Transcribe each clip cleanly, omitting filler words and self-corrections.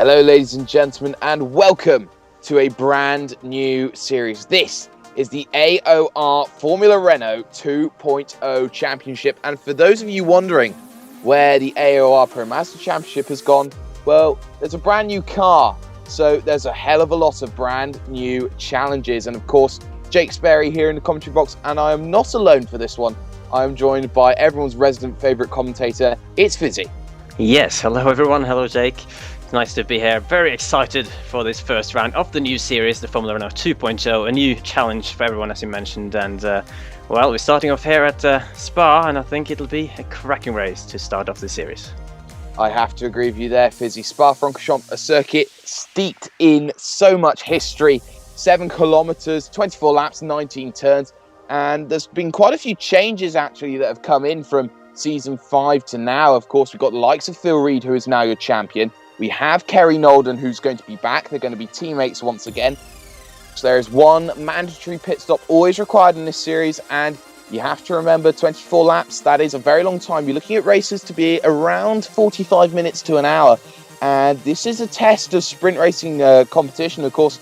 Hello ladies and gentlemen, and welcome to a brand new series. This is the AOR Formula Renault 2.0 Championship, and for those of you wondering where the AOR Pro Mazda Championship has gone, well, there's a brand new car, so there's a hell of a lot of brand new challenges. And of course, Jake Sperry here in the commentary box, and I am not alone for this one. I am joined by everyone's resident favourite commentator, it's Fisi. Yes, hello everyone, hello Jake. It's nice to be here. Very excited for this first round of the new series, the Formula Renault 2.0, a new challenge for everyone as you mentioned. And well, we're starting off here at Spa, and I think it'll be a cracking race to start off the series. I have to agree with you there, Fizzy. Spa-Francorchamps, a circuit steeped in so much history. 7 kilometres, 24 laps, 19 turns. And there's been quite a few changes actually that have come in from Season 5 to now. Of course, we've got the likes of Phil Reed, who is now your champion. We have Kerry Nolden, who's going to be back. They're going to be teammates once again. So there is one mandatory pit stop always required in this series, and you have to remember 24 laps. That is a very long time. You're looking at races to be around 45 minutes to an hour. And this is a test of sprint racing competition. Of course,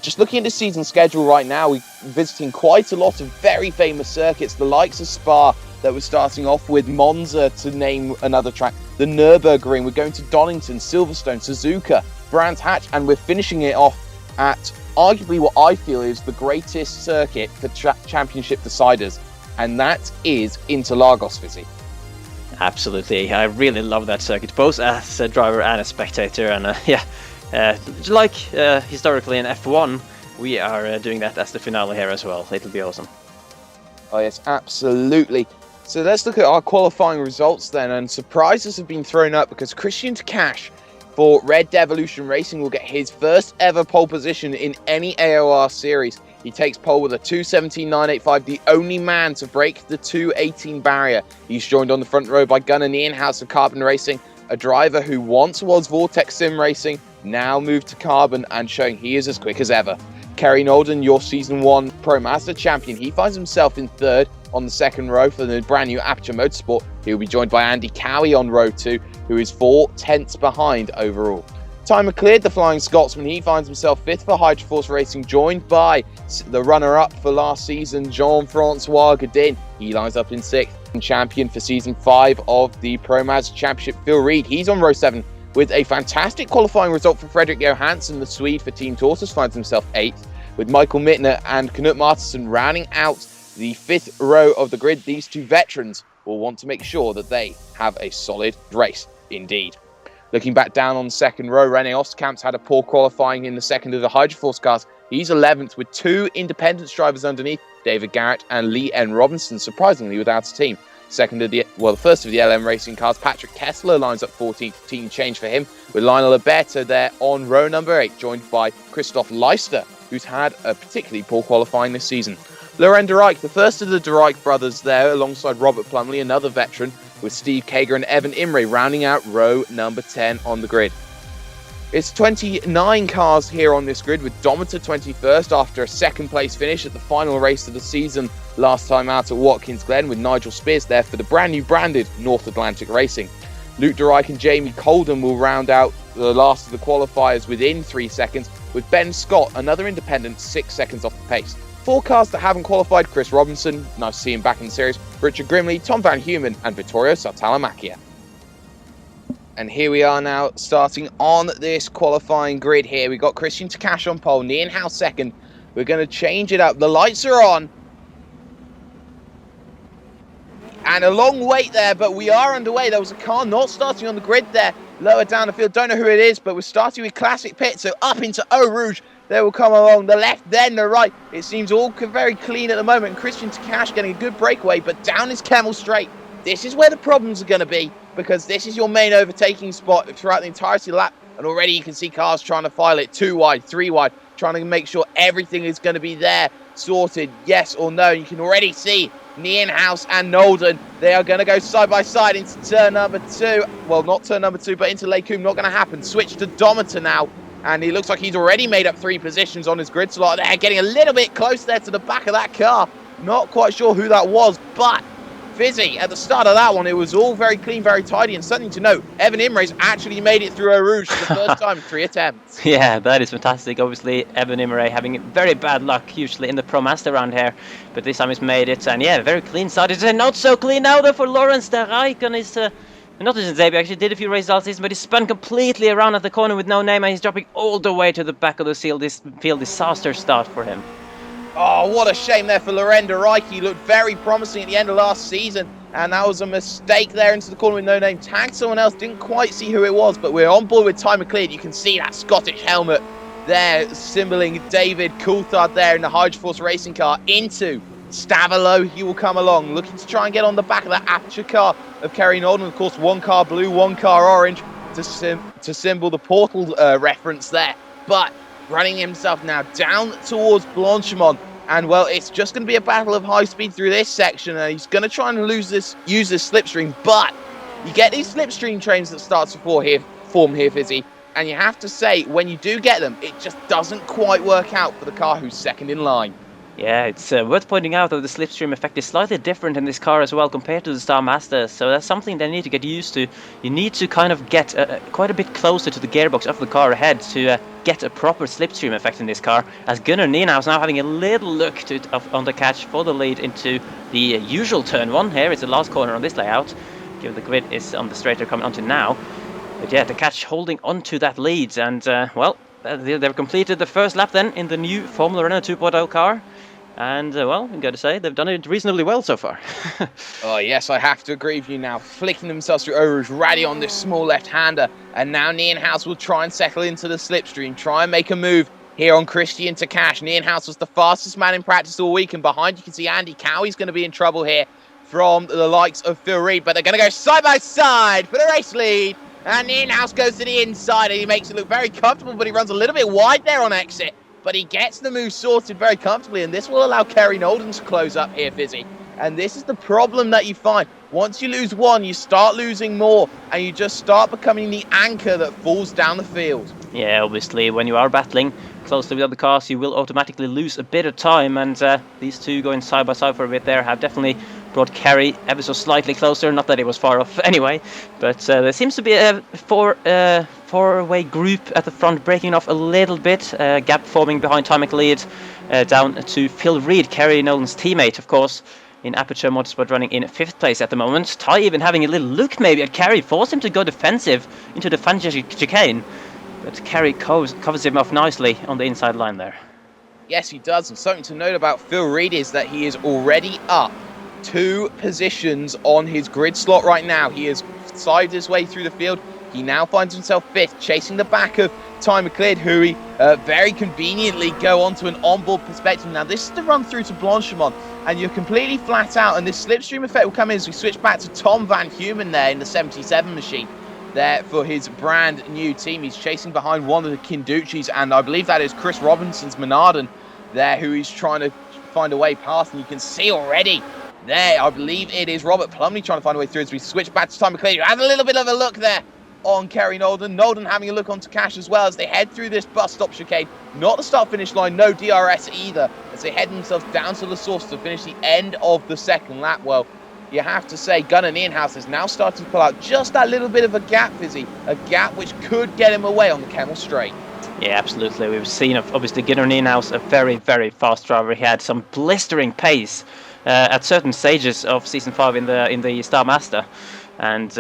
just looking at the season schedule right now, we're visiting quite a lot of very famous circuits, the likes of Spa, that we're starting off with, Monza to name another track, the Nürburgring, we're going to Donington, Silverstone, Suzuka, Brands Hatch, and we're finishing it off at arguably what I feel is the greatest circuit for championship deciders, and that is Interlagos, Fizzy. Absolutely, I really love that circuit, both as a driver and a spectator, and like historically in F1, we are doing that as the finale here as well. It'll be awesome. Oh yes, absolutely. So let's look at our qualifying results then, and surprises have been thrown up because Christian Takash for Red Devolution Racing will get his first ever pole position in any AOR series. He takes pole with a 2:17.985, the only man to break the 2:18 barrier. He's joined on the front row by Gunnar Nienhuis of Carbon Racing, a driver who once was Vortex Sim Racing, now moved to Carbon and showing he is as quick as ever. Kerry Nolden, your Season 1 Pro Mazda champion, he finds himself in third on the second row for the brand new Aperture Motorsport. He'll be joined by Andy Cowie on row 2, who is 4 tenths behind overall. Timer cleared, the Flying Scotsman, he finds himself 5th for Hydroforce Racing, joined by the runner-up for last season, Jean-Francois Godin. He lines up in 6th. And champion for Season 5 of the Pro Mazda Championship, Phil Reed, he's on row 7. With a fantastic qualifying result for Fredrik Johansson, the Swede for Team Tortoise finds himself 8th, with Michael Mittner and Knut Martinsen rounding out the 5th row of the grid. These two veterans will want to make sure that they have a solid race indeed. Looking back down on the second row, René Osterkamp's had a poor qualifying in the second of the Hydroforce cars. He's 11th with 2 independence drivers underneath, David Garrett and Lee N. Robinson, surprisingly without a team. The first of the LM Racing cars, Patrick Kessler, lines up 14th, team change for him, with Lionel Alberto there on row number 8, joined by Christoph Leister, who's had a particularly poor qualifying this season. Laurent de Rijk, the first of the de Rijk brothers there, alongside Robert Plumley, another veteran, with Steve Kager and Evan Imre rounding out row number 10 on the grid. It's 29 cars here on this grid, with Dometer 21st after a second place finish at the final race of the season last time out at Watkins Glen, with Nigel Spears there for the brand new branded North Atlantic Racing. Luke de Rijk and Jamie Colden will round out the last of the qualifiers within 3 seconds, with Ben Scott, another independent, 6 seconds off the pace. 4 cars that haven't qualified: Chris Robinson, nice to see him back in the series, Richard Grimley, Tom Van Humen and Vittorio Sartalamakia. And here we are now, starting on this qualifying grid here. We've got Christian Takash on pole, Nienhuis second. We're going to change it up. The lights are on. And a long wait there, but we are underway. There was a car not starting on the grid there, lower down the field. Don't know who it is, but we're starting with Classic Pit. So up into Eau Rouge. They will come along the left, then the right. It seems all very clean at the moment. Christian Takash getting a good breakaway, but down is Kemmel Straight. This is where the problems are going to be, because this is your main overtaking spot throughout the entirety of the lap. And already you can see cars trying to file it 2 wide, 3 wide, trying to make sure everything is going to be there, sorted, yes or no. You can already see Nienhuis and Nolden. They are going to go side by side into turn number 2. Well, not turn number 2, but into Lake Coombe. Not going to happen. Switch to Dometer now. And he looks like he's already made up 3 positions on his grid slot there, getting a little bit close there to the back of that car. Not quite sure who that was, but Fisi, at the start of that one, it was all very clean, very tidy, and something to note, Evan Imre's actually made it through Eau Rouge for the first time in 3 attempts. Yeah, that is fantastic. Obviously, Evan Imre having very bad luck usually in the Pro Mazda around here, but this time he's made it, and yeah, very clean start. It's not so clean now though for Lawrence de Rijk on his, not his debut, actually did a few races last season, but he spun completely around at the corner with no name, and he's dropping all the way to the back of the field. This field disaster start for him. Oh, what a shame there for Loren de Rijk. He looked very promising at the end of last season, and that was a mistake there into the corner with no name. Tagged someone else, didn't quite see who it was, but we're on board with Ty McLeod. You can see that Scottish helmet there, symboling David Coulthard there in the Hydroforce racing car into Stavelo. He will come along, looking to try and get on the back of that Aperture car of Kerry Nolden. Of course, one car blue, one car orange to symbol the portal reference there. But running himself now down towards Blanchimont. And, well, it's just going to be a battle of high speed through this section. He's going to try and use this slipstream. But you get these slipstream trains that start to form here, Fizzy. And you have to say, when you do get them, it just doesn't quite work out for the car who's second in line. Yeah, it's worth pointing out that the slipstream effect is slightly different in this car as well compared to the Star Mazda, so that's something they need to get used to. You need to kind of get quite a bit closer to the gearbox of the car ahead to get a proper slipstream effect in this car, as Gunnar Nienhuis now having a little look on the catch for the lead into the usual turn 1 here. It's the last corner on this layout, given the grid is on the straight they're coming onto now. But yeah, the catch holding onto that lead, and well, they've completed the first lap then in the new Formula Renault 2.0 car. And, well, I've got to say, they've done it reasonably well so far. Oh, yes, I have to agree with you now. Flicking themselves through Eau Rouge, ready on this small left-hander. And now Nienhuis will try and settle into the slipstream, try and make a move here on Christian Takash. Nienhuis was the fastest man in practice all week. And behind you can see Andy Cowie's going to be in trouble here from the likes of Phil Reed. But they're going to go side by side for the race lead. And Nienhuis goes to the inside and he makes it look very comfortable, but he runs a little bit wide there on exit. But he gets the move sorted very comfortably, and this will allow Kerry Nolden to close up here, Fizzy. And this is the problem that you find. Once you lose one, you start losing more, and you just start becoming the anchor that falls down the field. Yeah, obviously, when you are battling closely with other cars, you will automatically lose a bit of time, and these two going side by side for a bit there have definitely brought Kerry ever so slightly closer. Not that it was far off anyway, but there seems to be a four-way group at the front breaking off a little bit, gap forming behind Ty McLeod down to Phil Reed, Kerry Nolan's teammate, of course, in Aperture Motorsport, running in 5th place at the moment. Ty even having a little look maybe at Kerry, forced him to go defensive into the Fanja chicane, but Kerry covers him off nicely on the inside line there. Yes, he does, and something to note about Phil Reed is that he is already up 2 positions on his grid slot right now. He has sided his way through the field. He now finds himself 5th, chasing the back of Ty McLeod, who he very conveniently go onto an onboard perspective. Now, this is the run through to Blanchimont, and you're completely flat out, and this slipstream effect will come in as we switch back to Tom Van Humen there in the 77 machine there for his brand new team. He's chasing behind one of the Kinducci's, and I believe that is Chris Robinson's Menarden there, who he's trying to find a way past, and you can see already there, I believe it is Robert Plumley trying to find a way through as we switch back to Tom McLeod, who has a little bit of a look there on Kerry Nolden. Nolden having a look onto Cash as well as they head through this bus stop chicane. Not the start-finish line, no DRS either, as they head themselves down to the source to finish the end of the second lap. Well, you have to say Gunnar Nienhuis is now starting to pull out just that little bit of a gap, Fizzy, a gap which could get him away on the Kemmel Straight. Yeah, absolutely. We've seen, obviously, Gunnar Nienhuis, a very, very fast driver. He had some blistering pace at certain stages of Season 5 in the Star Mazda, and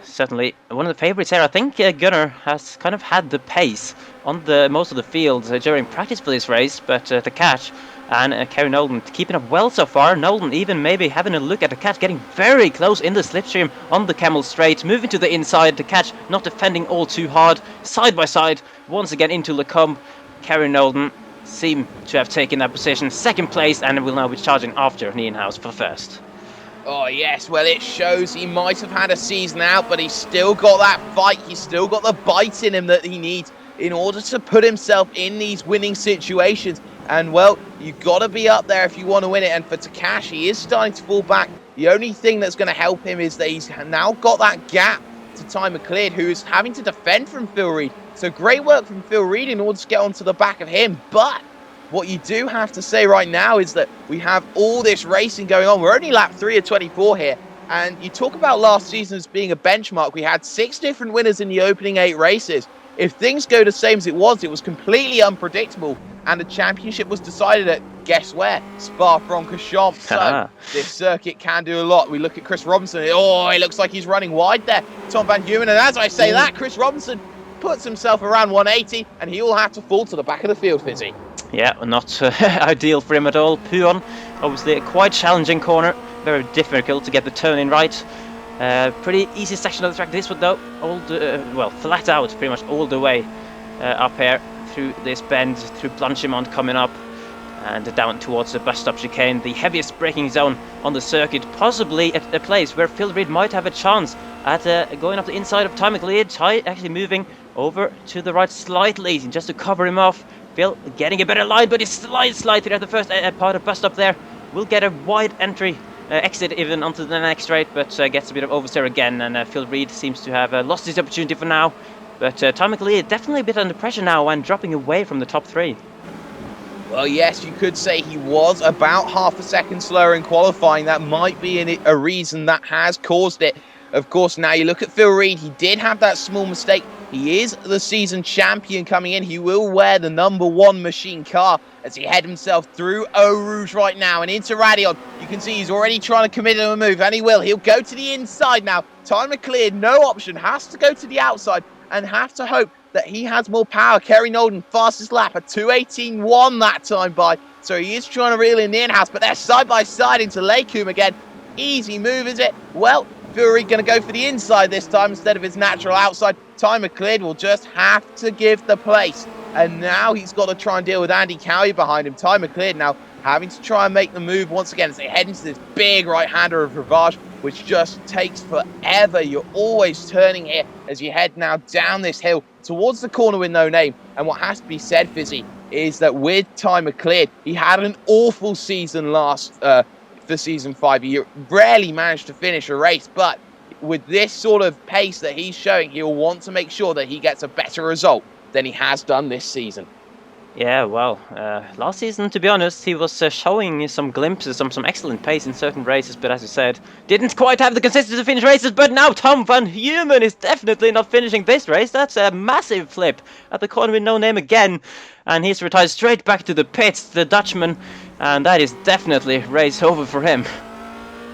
certainly one of the favourites here. I think Gunnar has kind of had the pace on most of the field during practice for this race, but the catch and Kerry Nolden keeping up well so far. Nolden even maybe having a look at the catch, getting very close in the slipstream on the Kemmel Straight, moving to the inside. The catch not defending all too hard, side by side once again into Lecombe. Kerry Nolden seem to have taken that position, 2nd place, and will now be charging after Nienhuis for 1st. Oh yes, well it shows he might have had a season out, but he's still got that fight, he's still got the bite in him that he needs in order to put himself in these winning situations. And well, you've got to be up there if you want to win it, and for Takash, he is starting to fall back. The only thing that's going to help him is that he's now got that gap to Ty McLeod, who is having to defend from Phil Reed. So great work from Phil Reed in order to get onto the back of him, but What you do have to say right now is that we have all this racing going on. We're only lap 3 of 24 here. And you talk about last season as being a benchmark. We had 6 different winners in the opening 8 races. If things go the same as it was completely unpredictable. And the championship was decided at, guess where? Spa-Francorchamps. So this circuit can do a lot. We look at Chris Robinson. Oh, it looks like he's running wide there. Tom Van Humen. And as I say that, Chris Robinson puts himself around 180. And he will have to fall to the back of the field, Fisi. Yeah, not ideal for him at all. Puon, obviously a quite challenging corner. Very difficult to get the turn in right. Pretty easy section of the track. This one though, well, flat out pretty much all the way up here through this bend, through Blanchimont coming up and down towards the bus stop chicane. The heaviest braking zone on the circuit, possibly at a place where Phil Reed might have a chance at going up the inside of Ty McLeod. Ty actually moving over to the right slightly just to cover him off. Phil getting a better line, but he slides through at the first part of bus stop there. Will get a wide entry. Exit even onto the next straight, but gets a bit of oversteer again, and Phil Reed seems to have lost his opportunity for now. But Tom McLeod definitely a bit under pressure now and dropping away from the top 3. Well, yes, you could say he was about half a second slower in qualifying. That might be a reason that has caused it. Of course, now you look at Phil Reed. He did have that small mistake. He is the season champion coming in. He will wear the #1 machine car as he head himself through Eau Rouge right now and into Radion. You can see he's already trying to commit to a move, and he will. He'll go to the inside now. Time McLeod, no option, has to go to the outside and have to hope that he has more power. Kerry Nolden, fastest lap, a 2:18.1 that time by. So he is trying to reel in the in-house, but they're side by side into Lacoum again. Easy move, is it? Well, Fury going to go for the inside this time instead of his natural outside. Ty McLeod will just have to give the place. And now he's got to try and deal with Andy Cowie behind him. Ty McLeod now having to try and make the move once again as they head into this big right-hander of Rivage, which just takes forever. You're always turning here as you head now down this hill towards the corner with no name. And what has to be said, Fizzy, is that with Ty McLeod, he had an awful season last for season 5. He rarely managed to finish a race, but with this sort of pace that he's showing, he'll want to make sure that he gets a better result than he has done this season. Yeah, well, last season, to be honest, he was showing some glimpses, some excellent pace in certain races, but as you said, didn't quite have the consistency to finish races. But now Tom Van Humen is definitely not finishing this race. That's a massive flip at the corner with no name again, and he's retired straight back to the pits, the Dutchman, and that is definitely race over for him.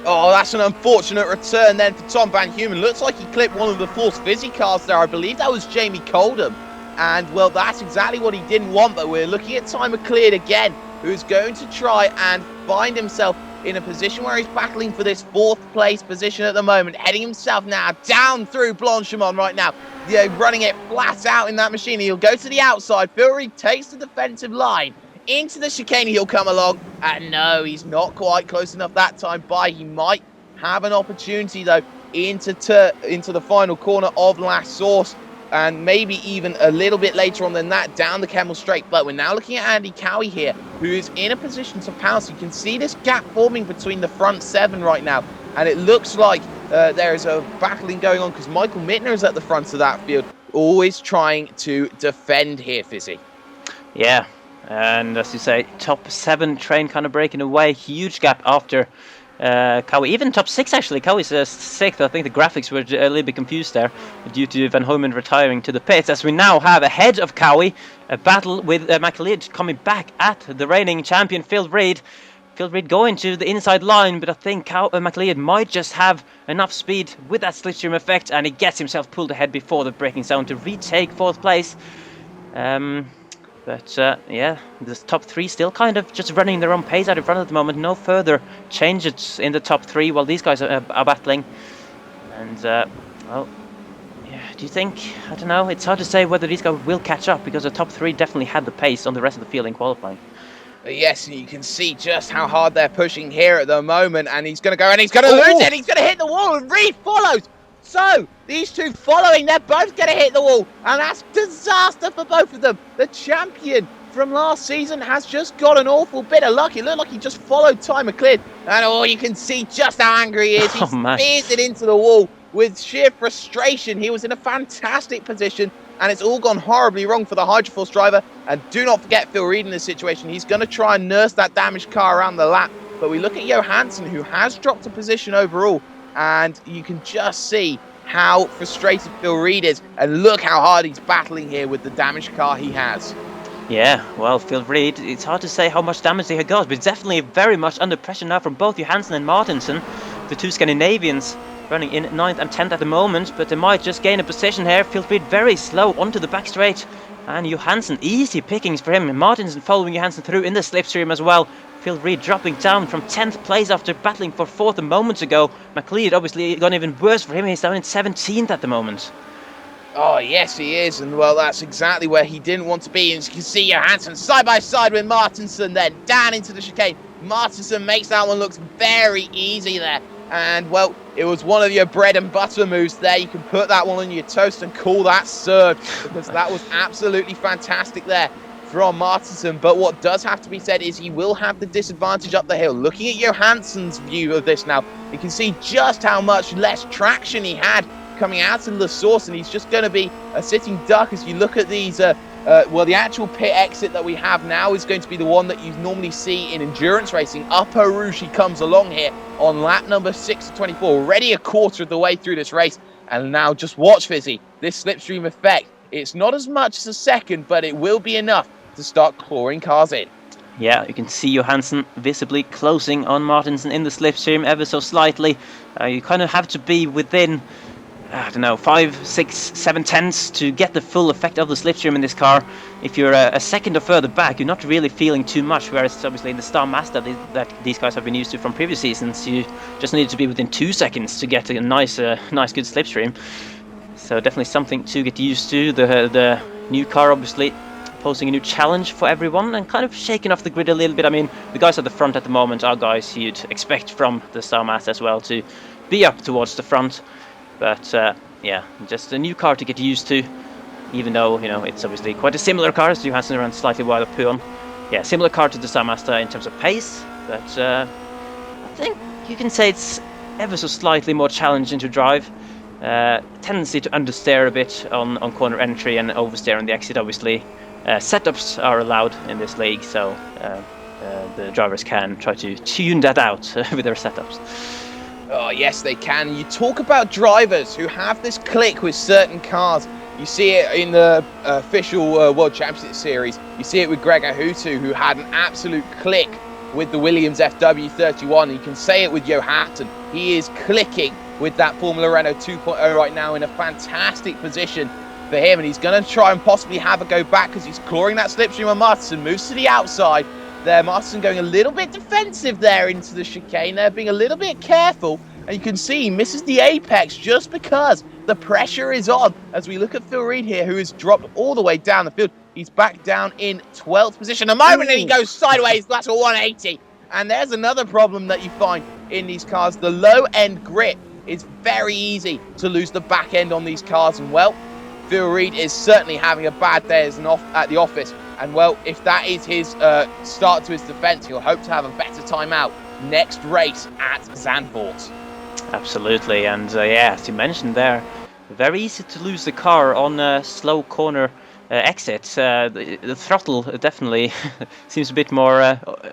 Oh, that's an unfortunate return then for Tom Van Humen. Looks like he clipped one of the Force Fizzy cars there. I believe that was Jamie Coldham. And, well, that's exactly what he didn't want. But we're looking at Ty McLeod again, who's going to try and find himself in a position where he's battling for this 4th place position at the moment. Heading himself now down through Blanchimont right now. Yeah, running it flat out in that machine. He'll go to the outside. Fury takes the defensive line. Into the chicane he'll come along, and no, he's not quite close enough that time by. He might have an opportunity though into the final corner of La Source, and maybe even a little bit later on than that down the Kemmel Straight. But we're now looking at Andy Cowie here, who is in a position to pounce. You can see this gap forming between the front 7 right now, and it looks like there is a battling going on because Michael Mittner is at the front of that field, always trying to defend here, Fizzy. Yeah. And as you say, top 7 train kind of breaking away. Huge gap after Cowie. Even top 6 actually. Cowie's 6th. I think the graphics were a little bit confused there due to Van Humen retiring to the pits. As we now have ahead of Cowie a battle with McLeod coming back at the reigning champion Phil Reed. Phil Reed going to the inside line, but I think McLeod might just have enough speed with that slipstream effect, and he gets himself pulled ahead before the braking zone to retake 4th place. But yeah, the top 3 still kind of just running their own pace out in front at the moment. No further changes in the top 3 while these guys are battling. And, well, yeah, do you think, I don't know, it's hard to say whether these guys will catch up because the top 3 definitely had the pace on the rest of the field in qualifying. Yes, and you can see just how hard they're pushing here at the moment. And he's going to go and he's going to lose it. He's going to hit the wall, and Reed follows. So, these two following, they're both going to hit the wall, and that's disaster for both of them. The champion from last season has just got an awful bit of luck. It looked like he just followed Ty McLeod, and you can see just how angry he is. He spears it into the wall with sheer frustration. He was in a fantastic position, and it's all gone horribly wrong for the Hydroforce driver. And do not forget Phil Reed in this situation. He's going to try and nurse that damaged car around the lap. But we look at Johansson, who has dropped a position overall, and you can just see how frustrated Phil Reed is. And look how hard he's battling here with the damaged car he has. Yeah, well, Phil Reed, it's hard to say how much damage he got, but it's definitely very much under pressure now from both Johansson and Martinsen, the two Scandinavians running in 9th and 10th at the moment, but they might just gain a position here. Phil Reed very slow onto the back straight, and Johansson, easy pickings for him. Martinsen following Johansson through in the slipstream as well. Phil Reed dropping down from 10th place after battling for 4th a moment ago. McLeod obviously gone even worse for him, he's down in 17th at the moment. Oh, yes, he is. And, well, that's exactly where he didn't want to be. And you can see Johansson side by side with Martinsen then down into the chicane. Martinsen makes that one look very easy there. And, well, it was one of your bread and butter moves there. You can put that one on your toast and call that served, because that was absolutely fantastic there from Martinsen. But what does have to be said is he will have the disadvantage up the hill. Looking at Johansson's view of this now, you can see just how much less traction he had coming out of the source, and he's just going to be a sitting duck as you look at these. Well, the actual pit exit that we have now is going to be the one that you normally see in endurance racing. Upper Rouge, he comes along here on lap number 6 of 24, already a quarter of the way through this race. And now just watch, Fisi, this slipstream effect. It's not as much as a second, but it will be enough to start clawing cars in. Yeah, you can see Johansson visibly closing on Martinsen in the slipstream ever so slightly. You kind of have to be within, I don't know, 5, 6, 7 tenths to get the full effect of the slipstream in this car. If you're a second or further back, you're not really feeling too much, whereas obviously in the Star Mazda that these guys have been used to from previous seasons, you just need to be within 2 seconds to get a nice good slipstream. So definitely something to get used to. The new car obviously posing a new challenge for everyone and kind of shaking off the grid a little bit. I mean, the guys at the front at the moment are guys you'd expect from the Star Mazda as well to be up towards the front. But yeah, just a new car to get used to, even though, you know, it's obviously quite a similar car, as Johansson around slightly wider peon. Yeah, similar car to the Star Mazda in terms of pace, but I think you can say it's ever so slightly more challenging to drive. Tendency to understeer a bit on corner entry and oversteer on the exit, obviously. Setups are allowed in this league, so the drivers can try to tune that out with their setups. Oh, yes, they can. You talk about drivers who have this click with certain cars. You see it in the official World Championship Series. You see it with Greg Ahutu, who had an absolute click with the Williams FW31. You can say it with Johansson. He is clicking with that Formula Renault 2.0 right now, in a fantastic position for him. And he's going to try and possibly have a go back because he's clawing that slipstream on Martinsen. Moves to the outside. There, Martinsen going a little bit defensive there into the chicane there, being a little bit careful, and you can see he misses the apex just because the pressure is on. As we look at Phil Reed here, who has dropped all the way down the field, he's back down in 12th position. A moment and he goes sideways, that's a 180. And there's another problem that you find in these cars. The low end grip is very easy to lose the back end on these cars, and well, Phil Reed is certainly having a bad day at the office. And well, if that is his start to his defence, he'll hope to have a better time out next race at Zandvoort. Absolutely, and yeah, as you mentioned there, very easy to lose the car on a slow corner exit. The throttle definitely seems a bit more,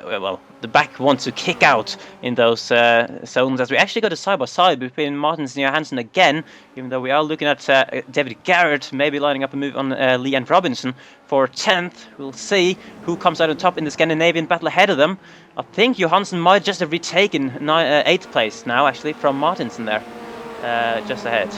well, the back wants to kick out in those zones, as we actually got a side-by-side between Martinsen and Johansson again, even though we are looking at David Garrett maybe lining up a move on Lee and Robinson for 10th. We'll see who comes out on top in the Scandinavian battle ahead of them. I think Johansson might just have retaken 8th place now, actually, from Martinsen there, just ahead.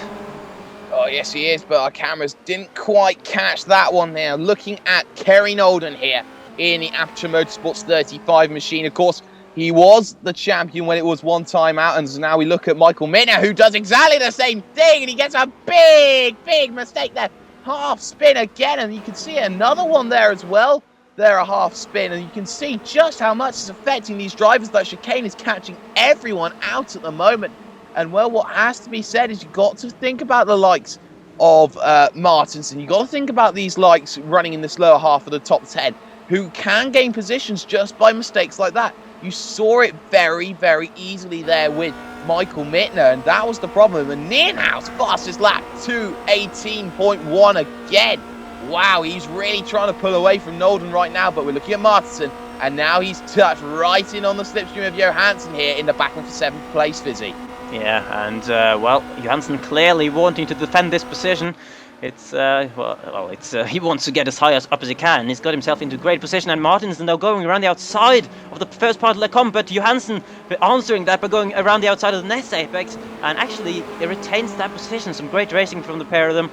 Oh, yes, he is, but our cameras didn't quite catch that one there. Looking at Kerry Nolden here in the Aperture Motorsports 35 machine. Of course, he was the champion when it was one time out, and so now we look at Michael Minner, who does exactly the same thing, and he gets a big mistake there. Half spin again, and you can see another one there as well. There, a half spin, and you can see just how much it's affecting these drivers. That chicane is catching everyone out at the moment. And well, what has to be said is you've got to think about the likes of Martinsen. You've got to think about these likes running in this lower half of the top 10 who can gain positions just by mistakes like that. You saw it very, very easily there with Michael Mittner, and that was the problem. And Nienhaus fastest lap, 2:18.1 again. Wow, he's really trying to pull away from Nolden right now, but we're looking at Martinsen, and now he's touched right in on the slipstream of Johansson here in the battle for 7th place, Fisi. Yeah, and well, Johansson clearly wanting to defend this position. It's he wants to get as high up as he can. He's got himself into great position, and Martinsen now going around the outside of the first part of the comp, but Johansson answering that by going around the outside of the next apex, and actually he retains that position. Some great racing from the pair of them,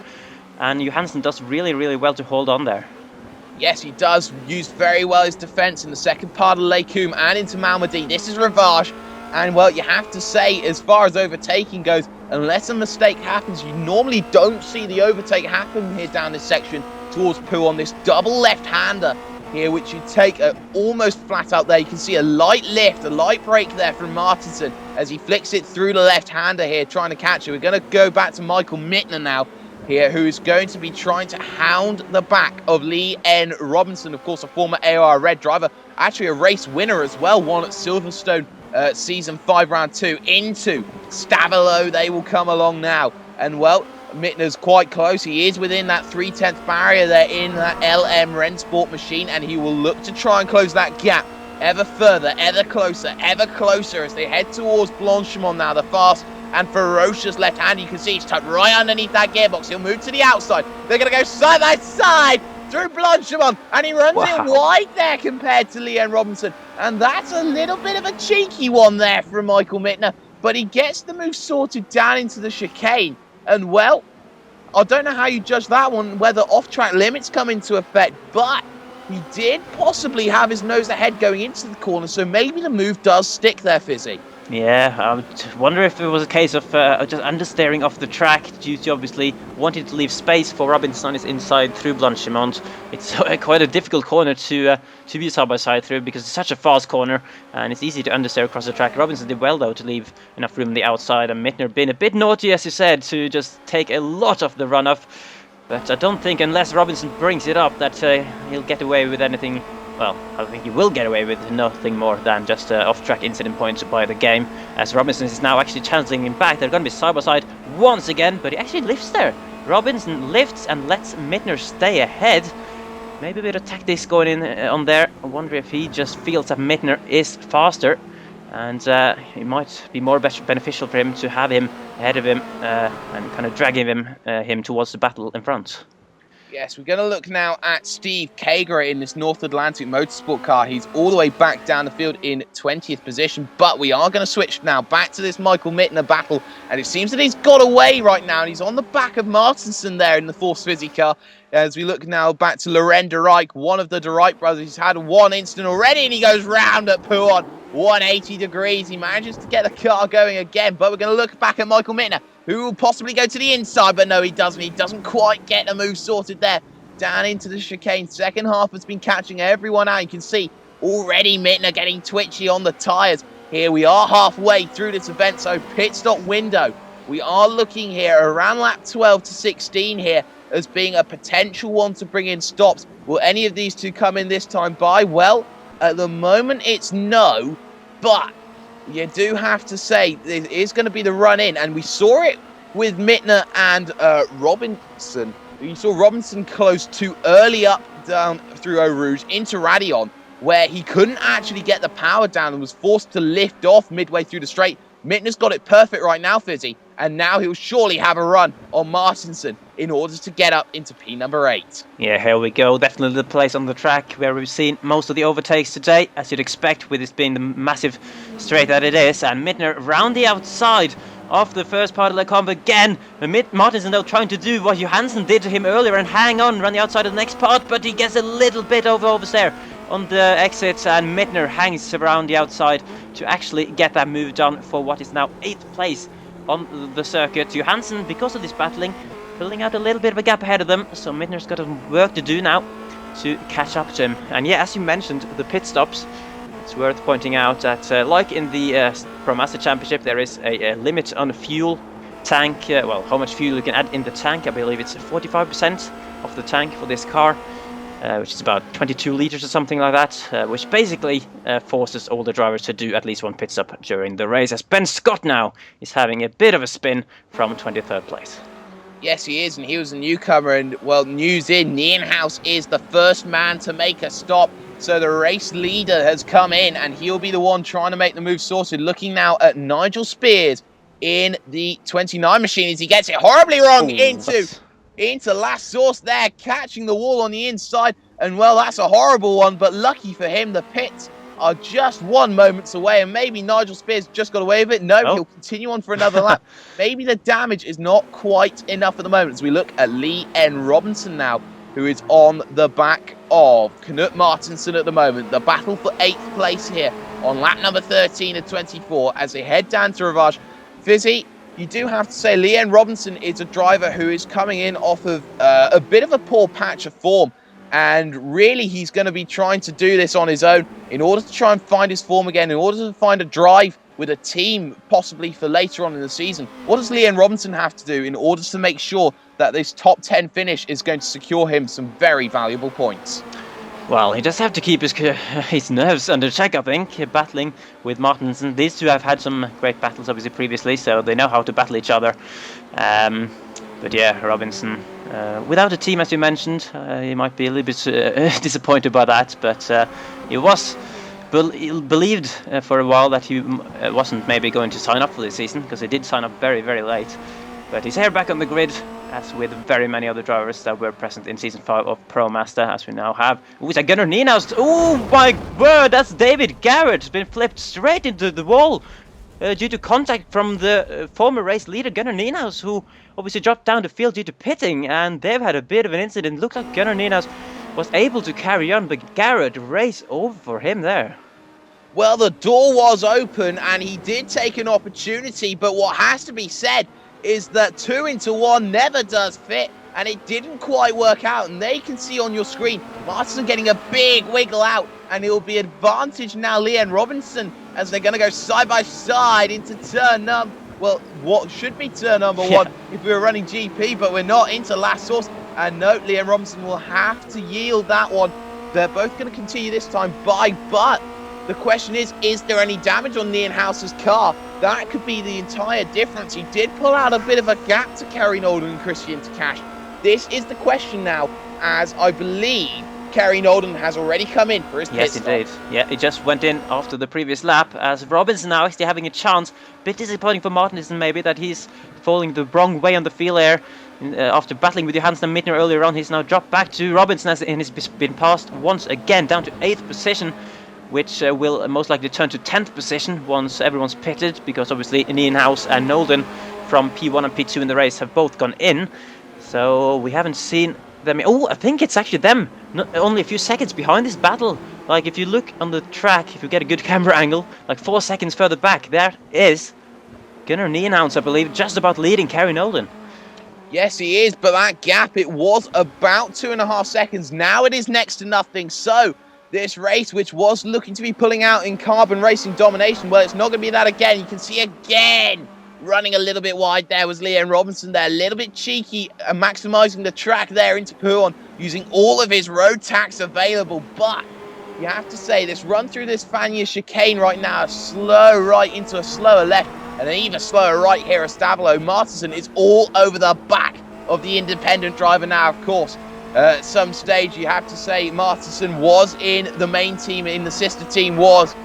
and Johansson does really, really well to hold on there. Yes, he does use very well his defence in the second part of Lake Coombe and into Malmedy. This is Rivage, and well, you have to say, as far as overtaking goes, unless a mistake happens, you normally don't see the overtake happen here down this section towards Pooh on this double left-hander here, which you take almost flat out there. You can see a light lift, a light brake there from Martinsen as he flicks it through the left-hander here, trying to catch it. We're going to go back to Michael Mittner now here, who is going to be trying to hound the back of Lee N. Robinson, of course, a former AOR Red driver, actually a race winner as well, won at Silverstone Season 5, Round 2, into Stavelot. They will come along now. And, well, Mittner's quite close. He is within that 3/10 barrier there in that LM Rennsport machine, and he will look to try and close that gap ever further, ever closer as they head towards Blanchimont now, the fast and ferocious left hand. You can see he's tucked right underneath that gearbox. He'll move to the outside. They're going to go side by side through Blanchimont, and he runs it wide there compared to Leon Robinson. And that's a little bit of a cheeky one there from Michael Mittner, but he gets the move sorted down into the chicane. And, well, I don't know how you judge that one, whether off-track limits come into effect, but he did possibly have his nose ahead going into the corner, so maybe the move does stick there, Fisi. Yeah, I wonder if it was a case of just understeering off the track due to obviously wanting to leave space for Robinson on his inside through Blanchimont. It's quite a difficult corner to be side by side through because it's such a fast corner and it's easy to understeer across the track. Robinson did well though to leave enough room on the outside, and Mittner being a bit naughty, as you said, to just take a lot of the run off. But I don't think, unless Robinson brings it up, that he'll get away with anything. Well, I think he will get away with nothing more than just off-track incident points by the game, as Robinson is now actually challenging him back. They're going to be side-by-side once again, but he actually lifts there. Robinson lifts and lets Mittner stay ahead. Maybe a bit of tactics going in on there. I wonder if he just feels that Mittner is faster, and it might be more beneficial for him to have him ahead of him and kind of dragging him towards the battle in front. Yes, we're going to look now at Steve Kager in this North Atlantic Motorsport car. He's all the way back down the field in 20th position, but we are going to switch now back to this Michael Mittner battle, and it seems that he's got away right now, and he's on the back of Martinsen there in the Force Fizzy car. As we look now back to Loren de Rijk, one of the de Rijk brothers. He's had one incident already, and he goes round at Pouhon, 180 degrees. He manages to get the car going again, but we're going to look back at Michael Mittner, who will possibly go to the inside, but no, he doesn't. He doesn't quite get the move sorted there. Down into the chicane. Second half has been catching everyone out. You can see already Mittner getting twitchy on the tyres. Here we are halfway through this event, so pit stop window. We are looking here around lap 12 to 16 here as being a potential one to bring in stops. Will any of these two come in this time by? Well, at the moment it's no, but you do have to say it is going to be the run in, and we saw it with Mittner and Robinson. You saw Robinson close too early up down through Eau Rouge into Raidillon, where he couldn't actually get the power down and was forced to lift off midway through the straight. Mittner's got it perfect right now, Fizzy, and now he'll surely have a run on Martinsen in order to get up into P number 8. Yeah, here we go. Definitely the place on the track where we've seen most of the overtakes today, as you'd expect with this being the massive straight that it is. And Mittner round the outside of the first part of the comp again. Martinsen though trying to do what Johansson did to him earlier and hang on, run the outside of the next part, but he gets a little bit oversteer on the exits, and Mittner hangs around the outside to actually get that move done for what is now 8th place on the circuit. Johansson, because of this battling, filling out a little bit of a gap ahead of them, so Mittner's got some work to do now to catch up to him. And yeah, as you mentioned, the pit stops, it's worth pointing out that like in the Pro Mazda Championship, there is a limit on the fuel tank, well, how much fuel you can add in the tank. I believe it's 45% of the tank for this car. which is about 22 liters or something like that, which basically forces all the drivers to do at least one pit stop during the race, as Ben Scott now is having a bit of a spin from 23rd place. Yes, he is, and he was a newcomer, and, well, news in, Nienhuis is the first man to make a stop, so the race leader has come in, and he'll be the one trying to make the move sorted. Looking now at Nigel Spears in the 29 machine as he gets it horribly wrong into last source there, catching the wall on the inside, and, well, that's a horrible one, but lucky for him, the pits are just 1 moment away, and maybe Nigel Spears just got away with it. No, he'll continue on for another lap. Maybe the damage is not quite enough at the moment as we look at Lee N. Robinson now, who is on the back of Knut Martinsen at the moment. The battle for 8th place here on lap number 13 of 24 as they head down to Ravage. Fisi, you do have to say Lee N. Robinson is a driver who is coming in off of a bit of a poor patch of form. And really, he's going to be trying to do this on his own in order to try and find his form again, in order to find a drive with a team, possibly for later on in the season. What does Lee N. Robinson have to do in order to make sure that this top 10 finish is going to secure him some very valuable points? Well, he does have to keep his nerves under check, I think, battling with Martinsen. These two have had some great battles, obviously, previously, so they know how to battle each other. But yeah, Robinson, without a team, as you mentioned, he might be a little bit disappointed by that, but he was believed for a while that he wasn't maybe going to sign up for this season, because he did sign up very, very late. But he's here back on the grid, as with very many other drivers that were present in Season 5 of Pro Mazda, as we now have. Ooh, it's a Gunnar Nienhuis. Oh my word, that's David Garrett. It's been flipped straight into the wall due to contact from the former race leader, Gunnar Nienhuis, who obviously dropped down the field due to pitting, and they've had a bit of an incident. Looked like Gunnar Nienhuis was able to carry on, but Garrett raced over for him there. Well, the door was open, and he did take an opportunity, but what has to be said is that 2 into 1 never does fit, and it didn't quite work out. And they can see on your screen Martinsen getting a big wiggle out, and it will be advantage now Lee N. Robinson as they're going to go side by side into turn what should be turn number 1 if we were running GP, but we're not, into last source. And note, Lee N. Robinson will have to yield that one. They're both going to continue this time by, but the question is there any damage on Nienhuis's car? That could be the entire difference. He did pull out a bit of a gap to Kerry Nolden and Christian to Cash. This is the question now, as I believe Kerry Nolden has already come in for his pit stop. Yes, he did. Yeah, he just went in after the previous lap, as Robinson now actually having a chance. Bit disappointing for Martinsen maybe that he's falling the wrong way on the field there. After battling with Johansson and Mittner earlier on, he's now dropped back to Robinson and he's been passed once again down to 8th position, which will most likely turn to 10th position once everyone's pitted, because obviously Nienhuis and Nolden from P1 and P2 in the race have both gone in. So we haven't seen them. Oh, I think it's actually them, only a few seconds behind this battle. Like, if you look on the track, if you get a good camera angle, like 4 seconds further back, there is Gunnar Nienhuis, I believe, just about leading Kerry Nolden. Yes, he is, but that gap, it was about 2.5 seconds. Now it is next to nothing. So this race, which was looking to be pulling out in carbon racing domination, well, it's not going to be that again. You can see again, running a little bit wide there was Lee N. Robinson there, a little bit cheeky and maximising the track there into Pouon, using all of his road tax available. But you have to say, this run through this Fania chicane right now, a slow right into a slower left, and an even slower right here at Stabilo. Martinsen is all over the back of the independent driver now, of course. At some stage, you have to say, Martinsen was in the main team, in the sister team was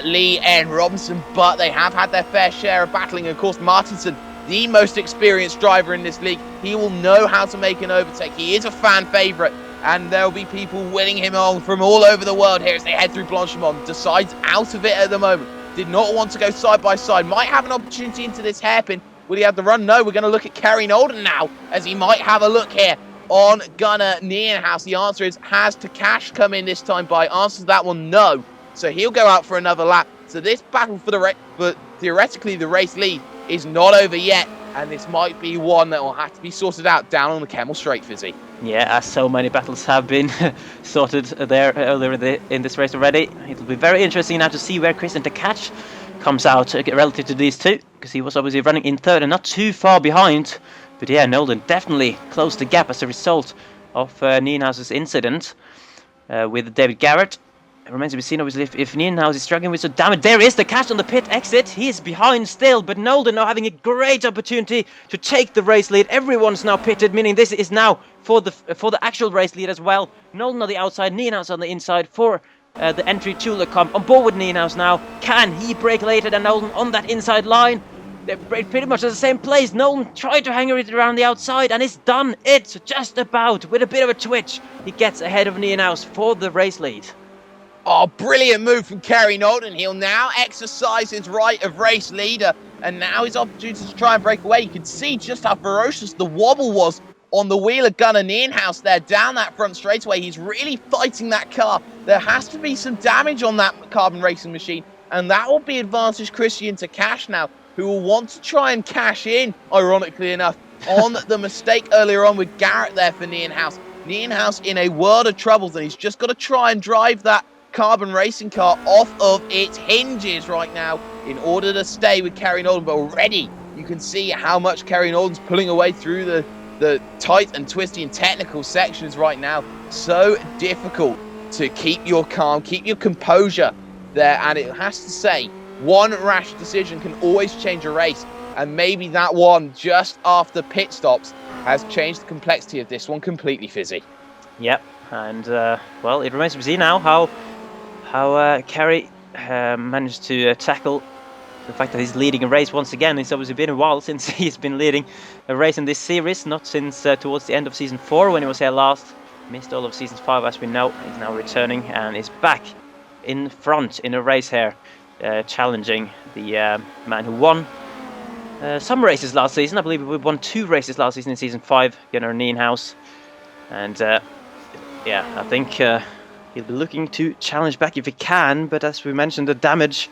Lee N. Robinson, but they have had their fair share of battling. Of course, Martinsen, the most experienced driver in this league, he will know how to make an overtake. He is a fan favourite, and there'll be people winning him on from all over the world here as they head through Blanchimont. Decides out of it at the moment. Did not want to go side by side. Might have an opportunity into this hairpin. Will he have the run? No, we're going to look at Kerry Nolden now, as he might have a look here on Gunnar Nienhuis. The answer is, has Takash come in this time by? Answer to that one, no. So he'll go out for another lap. So this battle for theoretically the race lead is not over yet, and this might be one that will have to be sorted out down on the Kemmel Straight, Fizzy. Yeah, as so many battles have been sorted there earlier in this race already. It'll be very interesting now to see where Christian Takash comes out relative to these two, because he was obviously running in third and not too far behind. But yeah, Nolden definitely closed the gap as a result of Nienhuis's incident. with David Garrett. It remains to be seen, obviously, if Nienhuis is struggling with some damage. There is the catch on the pit exit. He is behind still, but Nolden now having a great opportunity to take the race lead. Everyone's now pitted, meaning this is now for the actual race lead as well. Nolden on the outside, Nienhuis on the inside for the entry to the comp. On board with Nienhuis now. Can he break later than Nolden on that inside line? They're pretty much at the same place. Nolden tried to hang it around the outside, and it's done it just about with a bit of a twitch. He gets ahead of Nienhuis for the race lead. Oh, brilliant move from Kerry Nolden. He'll now exercise his right of race leader, and now his opportunity to try and break away. You can see just how ferocious the wobble was on the wheel of Gunnar Nienhuis there down that front straightaway. He's really fighting that car. There has to be some damage on that carbon racing machine, and that will be advantage Christian to Cash now, who will want to try and cash in, ironically enough, on the mistake earlier on with Garrett there for Nienhuis. Nienhuis in a world of troubles, and he's just got to try and drive that carbon racing car off of its hinges right now in order to stay with Kerry Nolden. But already you can see how much Kerry Nolden's pulling away through the tight and twisty and technical sections right now. So difficult to keep your calm, keep your composure there, and it has to say, one rash decision can always change a race, and maybe that one just after pit stops has changed the complexity of this one completely, Fizzy. Yep, and well, it remains to be seen now how Kerry managed to tackle the fact that he's leading a race once again. It's obviously been a while since he's been leading a race in this series, not since towards the end of Season 4 when he was here last. Missed all of Season 5 as we know. He's now returning and is back in front in a race here, challenging the man who won some races last season. I believe we won 2 races last season in Season 5, Gunnar Nienhuis. And yeah, I think he'll be looking to challenge back if he can, but as we mentioned, the damage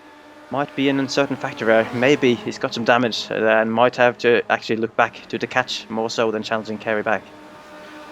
might be an uncertain factor there. Maybe he's got some damage and might have to actually look back to the catch more so than challenging Kerry back.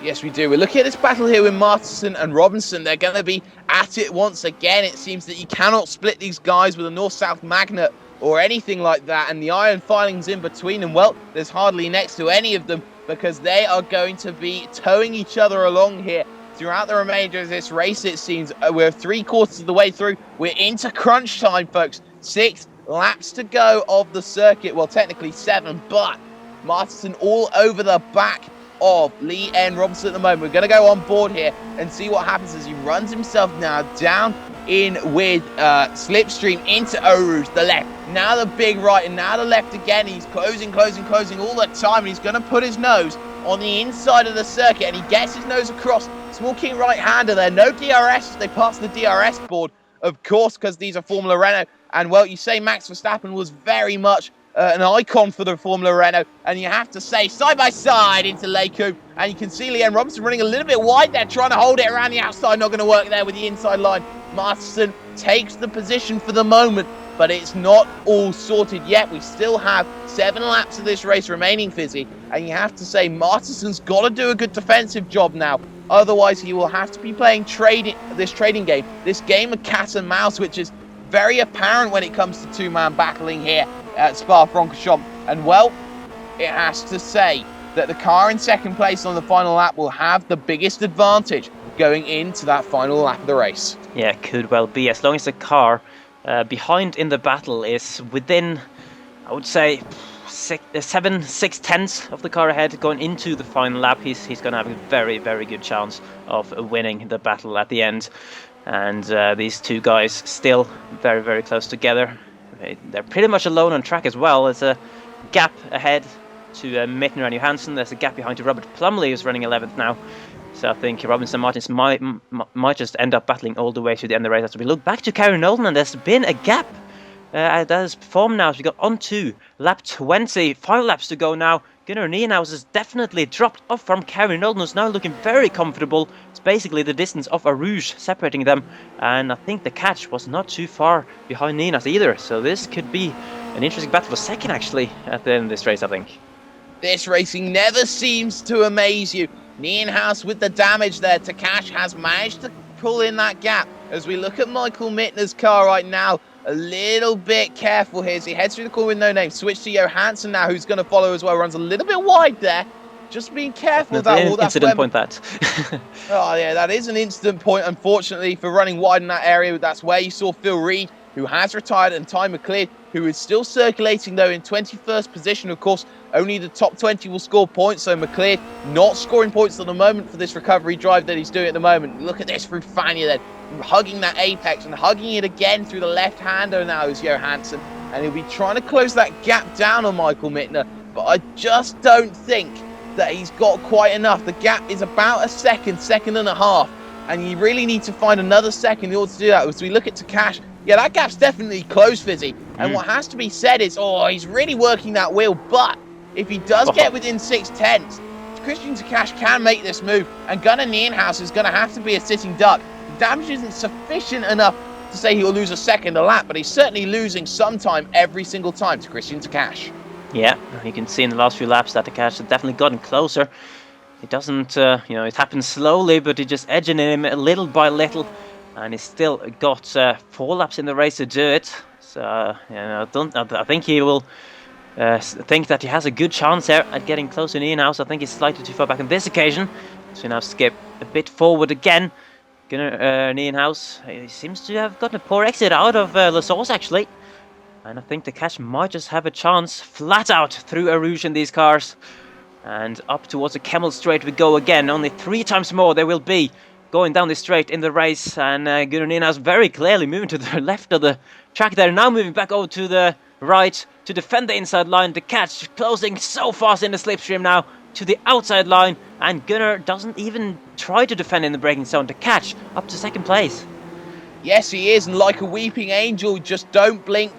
Yes, we do. We're looking at this battle here with Martinsen and Robinson. They're going to be at it once again. It seems that you cannot split these guys with a north-south magnet or anything like that, and the iron filings in between them, well, there's hardly next to any of them, because they are going to be towing each other along here throughout the remainder of this race. It seems we're 3/4 of the way through. We're into crunch time, folks. 6 laps to go of the circuit. Well, technically 7, but Martinsen all over the back of Lee N. Robinson at the moment. We're going to go on board here and see what happens as he runs himself now down in with Slipstream into Eau Rouge, the left. Now the big right, and now the left again. He's closing all the time, and he's going to put his nose on the inside of the circuit, and he gets his nose across. Small keen right-hander there. No DRS. They pass the DRS board, of course, because these are Formula Renault. And, well, you say Max Verstappen was very much an icon for the Formula Renault, and you have to say side by side into Leku, and you can see Leanne Robinson running a little bit wide there, trying to hold it around the outside. Not going to work there with the inside line. Martinsen takes the position for the moment, but it's not all sorted yet. We still have 7 laps of this race remaining, Fizzy, and you have to say Martinsen's got to do a good defensive job now. Otherwise, he will have to be playing this trading game, this game of cat and mouse, which is very apparent when it comes to 2-man battling here at Spa-Francorchamps. And, well, it has to say that the car in second place on the final lap will have the biggest advantage going into that final lap of the race. Yeah, it could well be. As long as the car behind in the battle is within, I would say, 6/10 of the car ahead going into the final lap, he's going to have a very, very good chance of winning the battle at the end. And these two guys still very, very close together. They're pretty much alone on track as well. There's a gap ahead to Mittner and Johansson. There's a gap behind to Robert Plumley, who's running 11th now. So I think Robinson and Martinsen might just end up battling all the way to the end of the race. As we look back to Kerry Nolden, and there's been a gap that has formed now. So we got on to lap 20. 5 laps to go now. Gunnar Nienhuis has definitely dropped off from Kerry Nolden, who's now looking very comfortable. It's basically the distance of Eau Rouge separating them. And I think the catch was not too far behind Nienhuis either. So this could be an interesting battle for second, actually, at the end of this race, I think. This racing never seems to amaze you. Nienhuis with the damage there. Takash has managed to pull in that gap. As we look at Michael Mittner's car right now, a little bit careful here as he heads through the corner with no name. Switch to Johansson now, who's going to follow as well. Runs a little bit wide there. Just being careful with Definitely that an wall. That's incident where point that. Oh yeah, that is an instant point, unfortunately, for running wide in that area. That's where you saw Phil Reed, who has retired, and Ty McLeod, who is still circulating, though, in 21st position. Of course, only the top 20 will score points, so McLeod not scoring points at the moment for this recovery drive that he's doing at the moment. Look at this through Fania then, hugging that apex and hugging it again through the left-hander now is Johansson, and he'll be trying to close that gap down on Michael Mittner, but I just don't think that he's got quite enough. The gap is about a second and a half, and you really need to find another second in order to do that. As we look at Takash, yeah, that gap's definitely closed, Fizzy. And what has to be said is, oh, he's really working that wheel, but if he does get within 6/10, Christian Takash can make this move, and Gunnar Nienhaus is going to have to be a sitting duck. The damage isn't sufficient enough to say he'll lose a second a lap, but he's certainly losing some time every single time to Christian Takash. Yeah, you can see in the last few laps that Takash has definitely gotten closer. It doesn't, it happens slowly, but it just edging him little by little, and he's still got 4 laps in the race to do it. So, I think he will think that he has a good chance here at getting close to Nienhaus. I think he's slightly too far back on this occasion, so now skip a bit forward again. Nienhaus, he seems to have gotten a poor exit out of La Source, actually. And I think Takash might just have a chance flat out through a rouge in these cars. And up towards the Camel Straight we go again. Only 3 times more there will be going down this straight in the race. And Gunnar Nienhaus very clearly moving to the left of the track there. Now moving back over to the right to defend the inside line. Takash closing so fast in the slipstream now to the outside line. And Gunnar doesn't even try to defend in the braking zone. Takash up to 2nd place. Yes, he is, and like a weeping angel, just don't blink,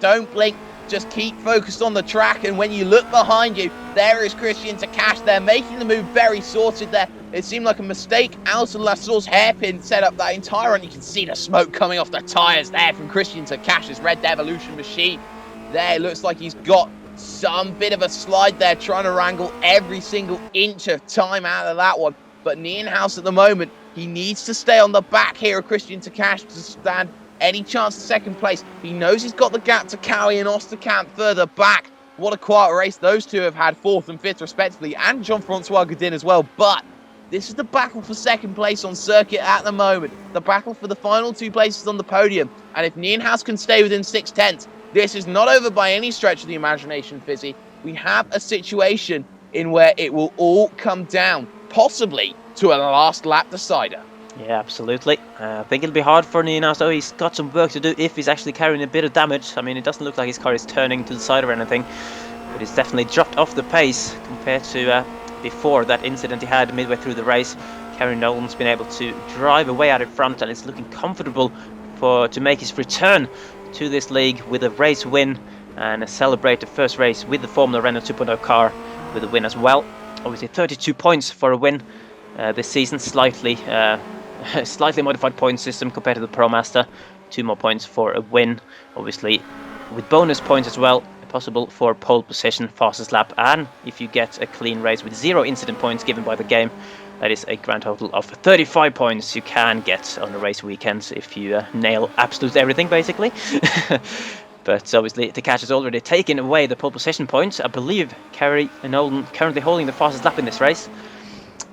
just keep focused on the track, and when you look behind you, there is Christian Takash. They're making the move very sorted there. It seemed like a mistake out of La Source hairpin set up that entire run. You can see the smoke coming off the tyres there from Christian Takash's Red Devolution machine. There, it looks like he's got some bit of a slide there, trying to wrangle every single inch of time out of that one. But Nienhaus at the moment, he needs to stay on the back here of Christian Takash to stand any chance of 2nd place. He knows he's got the gap to Cowie and Osterkamp further back. What a quiet race those two have had, 4th and 5th respectively, and Jean-Francois Godin as well. But this is the battle for 2nd place on circuit at the moment. The battle for the final 2 places on the podium. And if Nienhaus can stay within 6/10, this is not over by any stretch of the imagination, Fizzy. We have a situation in where it will all come down, possibly to a last lap decider. Yeah, absolutely. I think it'll be hard for Nienhaus, though. He's got some work to do if he's actually carrying a bit of damage. I mean, it doesn't look like his car is turning to the side or anything, but he's definitely dropped off the pace compared to before that incident he had midway through the race. Karen Nolan's been able to drive away out in front, and it's looking comfortable to make his return to this league with a race win and celebrate the first race with the Formula Renault 2.0 car with a win as well. Obviously 32 points for a win this season, slightly modified point system compared to the Pro Mazda. 2 more points for a win, obviously with bonus points as well, possible for pole position, fastest lap, and if you get a clean race with 0 incident points given by the game, that is a grand total of 35 points you can get on the race weekends if you nail absolutely everything, basically. But obviously Takash has already taken away the pole position points. I believe Kerry and Nolan currently holding the fastest lap in this race,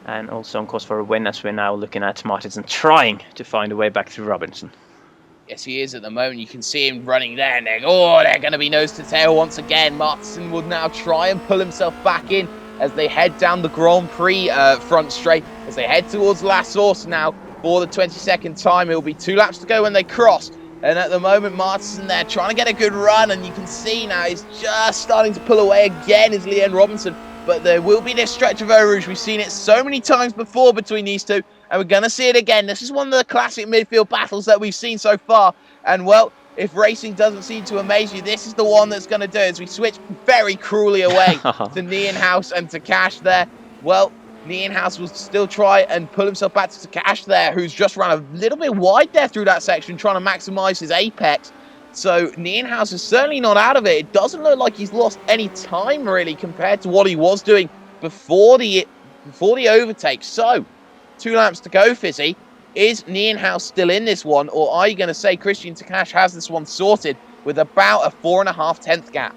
and also on course for a win, as we're now looking at Martinsen trying to find a way back through Robinson. Yes, he is at the moment. You can see him running there, and they're going to be nose to tail once again. Martinsen will now try and pull himself back in as they head down the Grand Prix front straight, as they head towards La Source now for the 22nd time. It will be 2 laps to go when they cross. And at the moment, Martinsen there trying to get a good run, and you can see now he's just starting to pull away again is Leon Robinson. But there will be this stretch of Eau Rouge. We've seen it so many times before between these two, and we're going to see it again. This is one of the classic midfield battles that we've seen so far. And, well, if racing doesn't seem to amaze you, this is the one that's going to do it, as we switch very cruelly away to Nienhaus and Takash there. Well, Nienhaus will still try and pull himself back to Takash there, who's just run a little bit wide there through that section, trying to maximise his apex. So Nienhaus is certainly not out of it. It doesn't look like he's lost any time, really, compared to what he was doing before the overtake. So, 2 laps to go, Fizzy. Is Nienhaus still in this one, or are you going to say Christian Takash has this one sorted with about a 4.5 tenth gap?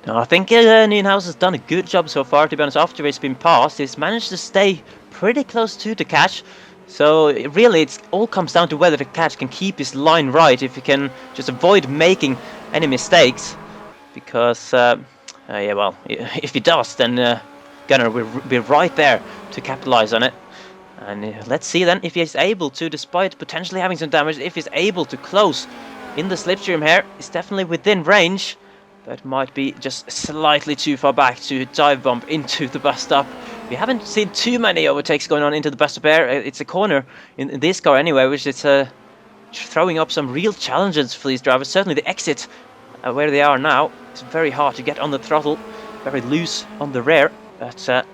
No, I think Nienhuis has done a good job so far, to be honest. After it's been passed, he's managed to stay pretty close to the catch. So really, it all comes down to whether the catch can keep his line right, if he can just avoid making any mistakes. Because, yeah, well, if he does, then Gunnar will be right there to capitalize on it. And let's see then if he's able to, despite potentially having some damage, if he's able to close in the slipstream here. He's definitely within range, but might be just slightly too far back to dive bump into the bus stop. We haven't seen too many overtakes going on into the bus stop here. It's a corner in this car anyway, which is throwing up some real challenges for these drivers. Certainly the exit where they are now, it's very hard to get on the throttle, very loose on the rear, but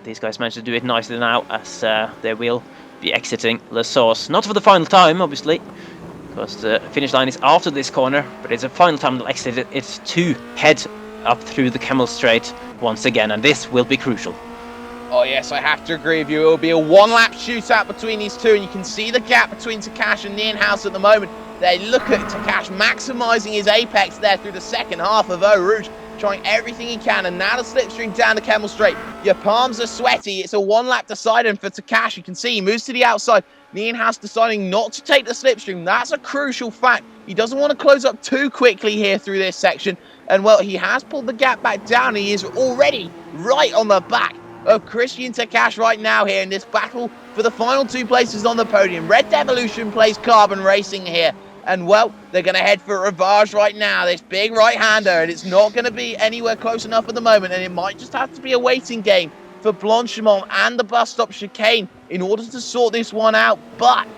these guys managed to do it nicely now, as they will be exiting La Source. Not for the final time, obviously, because the finish line is after this corner, but it's a final time they'll exit it. It's to head up through the Camel Straight once again, and this will be crucial. Oh yes, I have to agree with you. It will be a one-lap shootout between these two, and you can see the gap between Takash and Nienhuis at the moment. They look at Takash maximising his apex there through the second half of Eau Rouge, trying everything he can, and now the slipstream down the Camel Straight. Your palms are sweaty. It's a one-lap decider for Takash. You can see he moves to the outside. Nienhuis deciding not to take the slipstream. That's a crucial fact. He doesn't want to close up too quickly here through this section. And, well, he has pulled the gap back down. He is already right on the back of Christian Takash right now here in this battle for the final two places on the podium. Red Devolution plays Carbon Racing here. And, well, they're going to head for Rivage right now, this big right-hander, and it's not going to be anywhere close enough at the moment, and it might just have to be a waiting game for Blanchimont and the bus stop chicane in order to sort this one out. But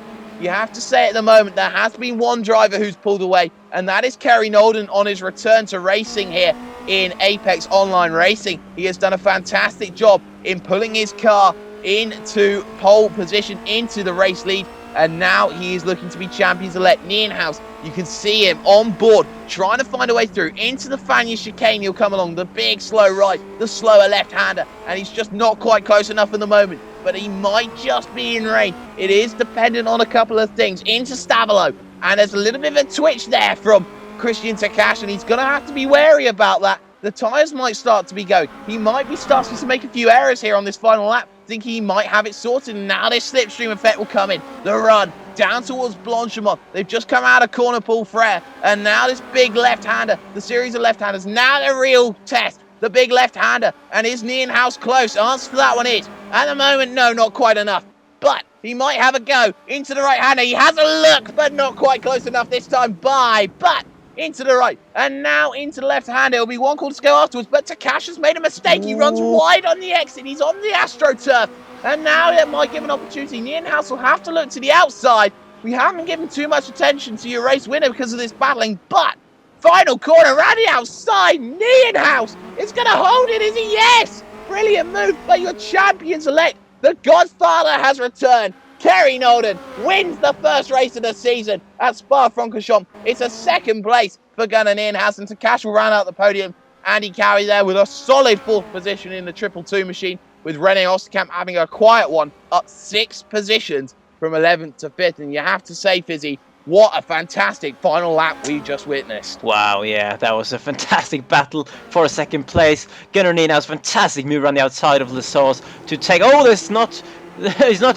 you have to say at the moment there has been one driver who's pulled away, and that is Kerry Nolden on his return to racing here in Apex Online Racing. He has done a fantastic job in pulling his car into pole position, into the race lead, and now he is looking to be champions-elect. Nienhuis, you can see him on board, trying to find a way through into the Fania chicane. He'll come along the big slow right, the slower left-hander, and he's just not quite close enough at the moment, but he might just be in range. It is dependent on a couple of things. Into Stavilo, and there's a little bit of a twitch there from Christian Takash, and he's going to have to be wary about that. The tyres might start to be going. He might be starting to make a few errors here on this final lap. Think he might have it sorted, and now this slipstream effect will come in. The run down towards Blanchimont. They've just come out of corner Paul Frere, and now this big left-hander, the series of left-handers, now the real test, the big left-hander, and is Nienhuis close? Answer to that one is, at the moment, no, not quite enough, but he might have a go into the right-hander. He has a look, but not quite close enough this time. But into the right, and now into the left hand. It'll be one call to go afterwards, but Takash has made a mistake. He runs wide on the exit. He's on the AstroTurf, and now that might give an opportunity. Nienhuis will have to look to the outside. We haven't given too much attention to your race winner because of this battling, but final corner around the outside. Nienhuis is going to hold it, is he? Yes! Brilliant move by your champions-elect. The Godfather has returned. Kerry Nolden wins the first race of the season at Spa-Francorchamps. It's a second place for Gunnar Nienhuis, and Takash will round out the podium. Andy Cowie there with a solid fourth position in the 222 machine, with René Osterkamp having a quiet one, up 6 positions from 11th to 5th. And you have to say, Fizzy, what a fantastic final lap we just witnessed. Wow, yeah, that was a fantastic battle for a second place. Gunnar Nienhuis, fantastic move around the outside of La Source to take... Oh, it's not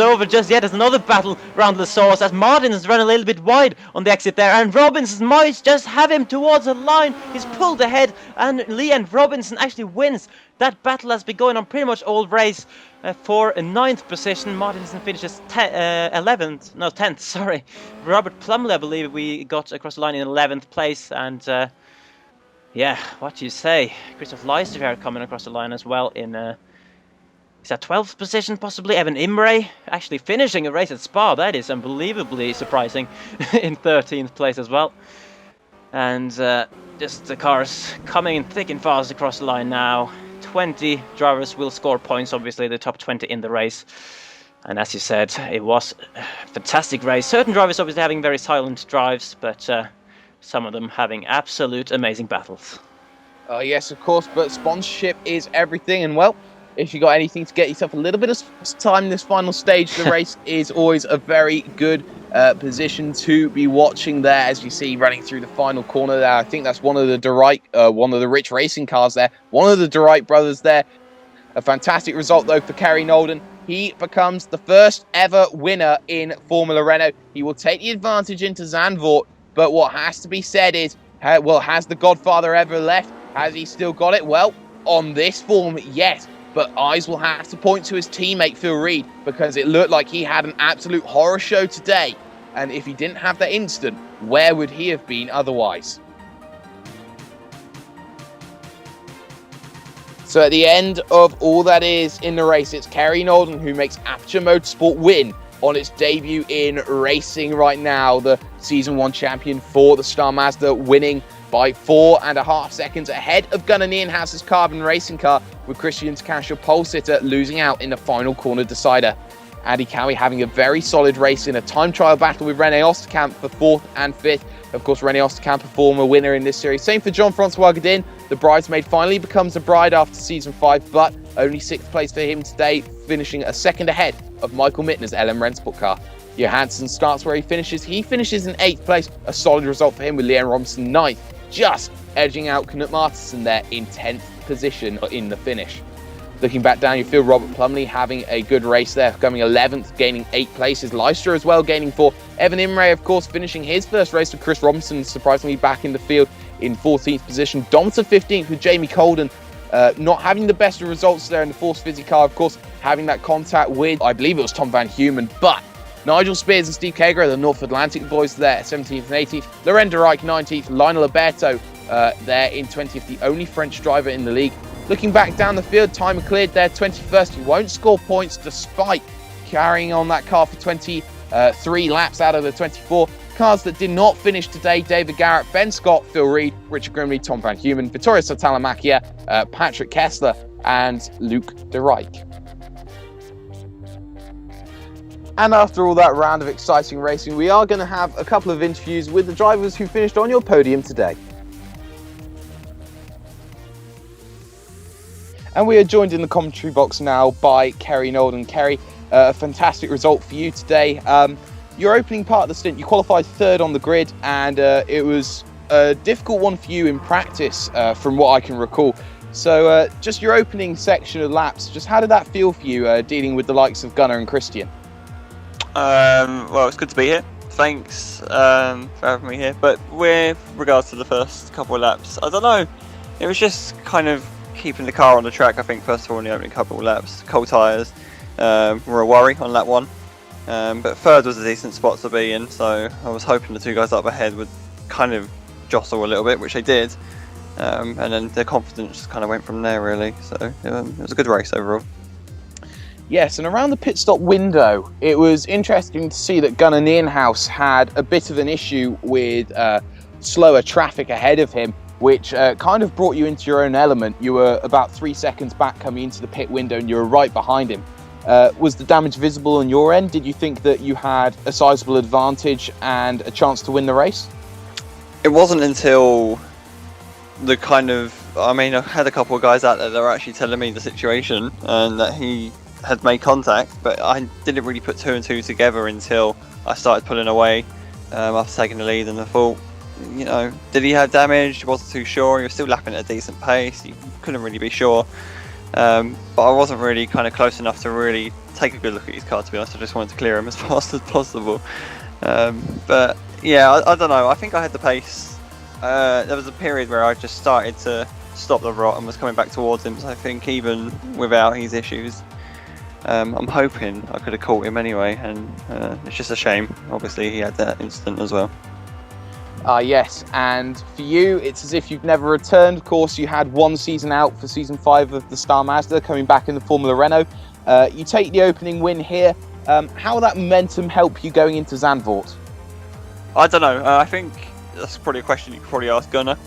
over just yet. There's another battle around La Source as Martinsen's run a little bit wide on the exit there, and Robinson might just have him towards the line. He's pulled ahead, and Leon Robinson actually wins. That battle has been going on pretty much all race for a 9th position. Martinsen finishes 10th, sorry. Robert Plumley, I believe we got across the line in 11th place, and yeah, what do you say? Christoph Leister here coming across the line as well in... is that 12th position possibly? Evan Imre actually finishing a race at Spa. That is unbelievably surprising. In 13th place as well. And just the cars coming in thick and fast across the line now. 20 drivers will score points, obviously the top 20 in the race. And as you said, it was a fantastic race. Certain drivers obviously having very silent drives, but some of them having absolute amazing battles. Oh yes, of course, but sponsorship is everything, and well, if you got anything to get yourself a little bit of time in this final stage, the race is always a very good position to be watching there, as you see running through the final corner there. I think that's one of the one of the Rich Racing cars there, one of the DeWright brothers there. A fantastic result though for Kerry Nolden. He becomes the first ever winner in Formula Renault. He will take the advantage into Zandvoort, but what has to be said is, well, has the Godfather ever left? Has he still got it? Well, on this form, yes. But eyes will have to point to his teammate Phil Reed, because it looked like he had an absolute horror show today. And if he didn't have that instant, where would he have been otherwise? So at the end of all that is in the race, it's Kerry Nolden who makes Aperture Motorsport win on its debut in racing right now. The Season 1 champion for the Star Mazda, winning by 4.5 seconds ahead of Gunnar Nienhaus's carbon racing car, with Christian Takash, pole sitter, losing out in the final corner decider. Andy Cowie having a very solid race in a time trial battle with René Osterkamp for 4th and 5th. Of course, René Osterkamp, a former winner in this series. Same for Jean-Francois Godin. The bridesmaid finally becomes a bride after Season 5, but only 6th place for him today, finishing a second ahead of Michael Mittner's LM Rennsport car. Johansson starts where he finishes. He finishes in 8th place, a solid result for him, with Leon Robinson 9th, just edging out Knut Martinsen there in 10th position in the finish. Looking back down your field, Robert Plumley having a good race there, coming 11th, gaining 8 places. Leicester as well, gaining 4. Evan Imre, of course, finishing his first race with Chris Robinson, surprisingly back in the field in 14th position. Domter 15th with Jamie Colden, not having the best of results there in the Force Fisi car, of course, having that contact with, I believe it was Tom Van Humen, but Nigel Spears and Steve Kager, the North Atlantic boys there, 17th and 18th. Loren de Rijk, 19th. Lionel Alberto there in 20th, the only French driver in the league. Looking back down the field, Timer cleared there, 21st. He won't score points despite carrying on that car for 23 laps out of the 24. Cars that did not finish today: David Garrett, Ben Scott, Phil Reed, Richard Grimley, Tom Van Humen, Vittorio Sotalamacchia, Patrick Kessler, and Luc de Rijk. And after all that round of exciting racing, we are going to have a couple of interviews with the drivers who finished on your podium today. And we are joined in the commentary box now by Kerry Nolden. Kerry, a fantastic result for you today. Your opening part of the stint, you qualified 3rd on the grid, and it was a difficult one for you in practice, from what I can recall. So just your opening section of laps, just how did that feel for you, dealing with the likes of Gunnar and Christian? Well, it's good to be here. Thanks for having me here. But with regards to the first couple of laps, I don't know. It was just kind of keeping the car on the track, I think, first of all, in the opening couple of laps. Cold tyres were a worry on lap 1. But 3rd was a decent spot to be in, so I was hoping the 2 guys up ahead would kind of jostle a little bit, which they did. And then their confidence just kind of went from there, really. So it was a good race overall. Yes, and around the pit stop window, it was interesting to see that Gunnar Nienhaus had a bit of an issue with slower traffic ahead of him, which kind of brought you into your own element. You were about 3 seconds back coming into the pit window, and you were right behind him. Was the damage visible on your end? Did you think that you had a sizable advantage and a chance to win the race? It wasn't until the kind of, I mean, I had a couple of guys out there that were actually telling me the situation and that he had made contact, but I didn't really put 2 and 2 together until I started pulling away after taking the lead, and I thought, you know, did he have damage? Wasn't too sure. He was still lapping at a decent pace. You couldn't really be sure. But I wasn't really kind of close enough to really take a good look at his car, to be honest. I just wanted to clear him as fast as possible. But yeah, I don't know. I think I had the pace. There was a period where I just started to stop the rot and was coming back towards him. So I think even without his issues, I'm hoping I could have caught him anyway. And it's just a shame. Obviously, he had that incident as well. Yes, and for you, it's as if you've never returned. Of course, you had 1 season out for Season 5 of the Star Mazda, coming back in the Formula Renault. You take the opening win here. How will that momentum help you going into Zandvoort? I don't know. I think that's probably a question you could probably ask Gunnar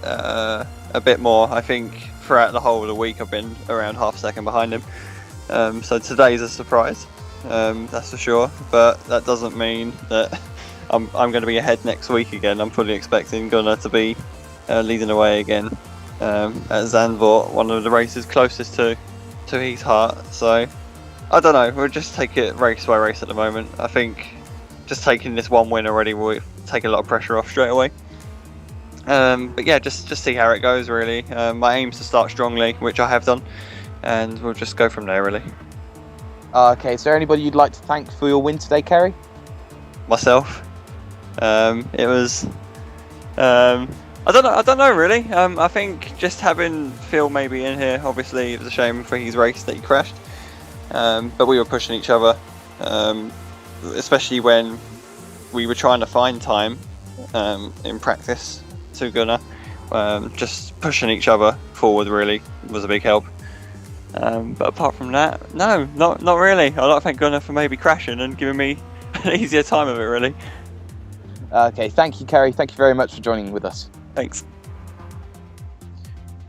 a bit more. I think throughout the whole of the week, I've been around half a second behind him. So today's a surprise, that's for sure. But that doesn't mean that I'm going to be ahead next week again. I'm fully expecting Gunnar to be leading away again at Zandvoort, one of the races closest to his heart. So I don't know. We'll just take it race by race at the moment. I think just taking this one win already will take a lot of pressure off straight away. But yeah, just see how it goes really. My aim's to start strongly, which I have done, and we'll just go from there really. Okay, is there anybody you'd like to thank for your win today, Kerry? Myself. It was. I don't know really. I think just having Phil maybe in here. Obviously, it was a shame for his race that he crashed. But we were pushing each other, especially when we were trying to find time in practice to Gunnar. Just pushing each other forward really was a big help. But apart from that, no, not really. I'd like to thank Gunnar for maybe crashing and giving me an easier time of it really. Okay, thank you, Kerry. Thank you very much for joining with us. Thanks.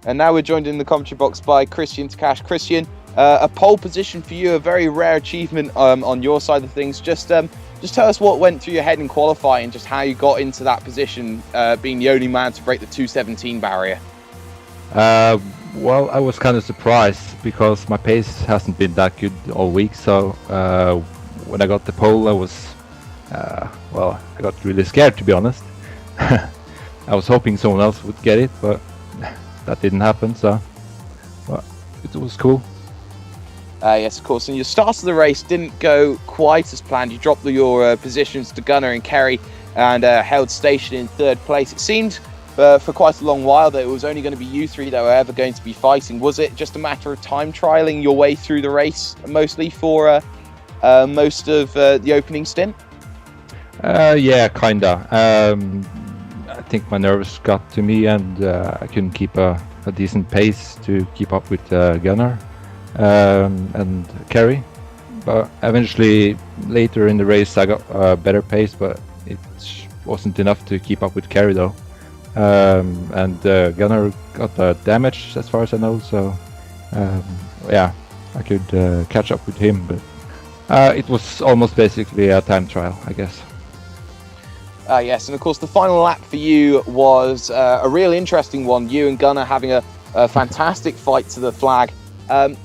And now we're joined in the commentary box by Christian Takash. Christian, a pole position for you, a very rare achievement on your side of things. Just tell us what went through your head in qualifying, just how you got into that position, being the only man to break the 2:17 barrier. Well, I was kind of surprised because my pace hasn't been that good all week. So when I got the pole, I was, I got really scared, to be honest. I was hoping someone else would get it, but that didn't happen. So it was cool. Yes, of course. And your start of the race didn't go quite as planned. You dropped your positions to Gunnar and Kerry and held station in third place. It seemed for quite a long while that it was only going to be you three that were ever going to be fighting. Was it just a matter of time trialing your way through the race, mostly for most of the opening stint? Yeah, kinda. I think my nerves got to me, and I couldn't keep a decent pace to keep up with Gunnar and Kerry. But eventually, later in the race, I got a better pace, but it wasn't enough to keep up with Kerry though. And Gunnar got damage, as far as I know. So yeah, I could catch up with him, but it was almost basically a time trial, I guess. Yes, and of course the final lap for you was a real interesting one. You and Gunnar having a fantastic fight to the flag.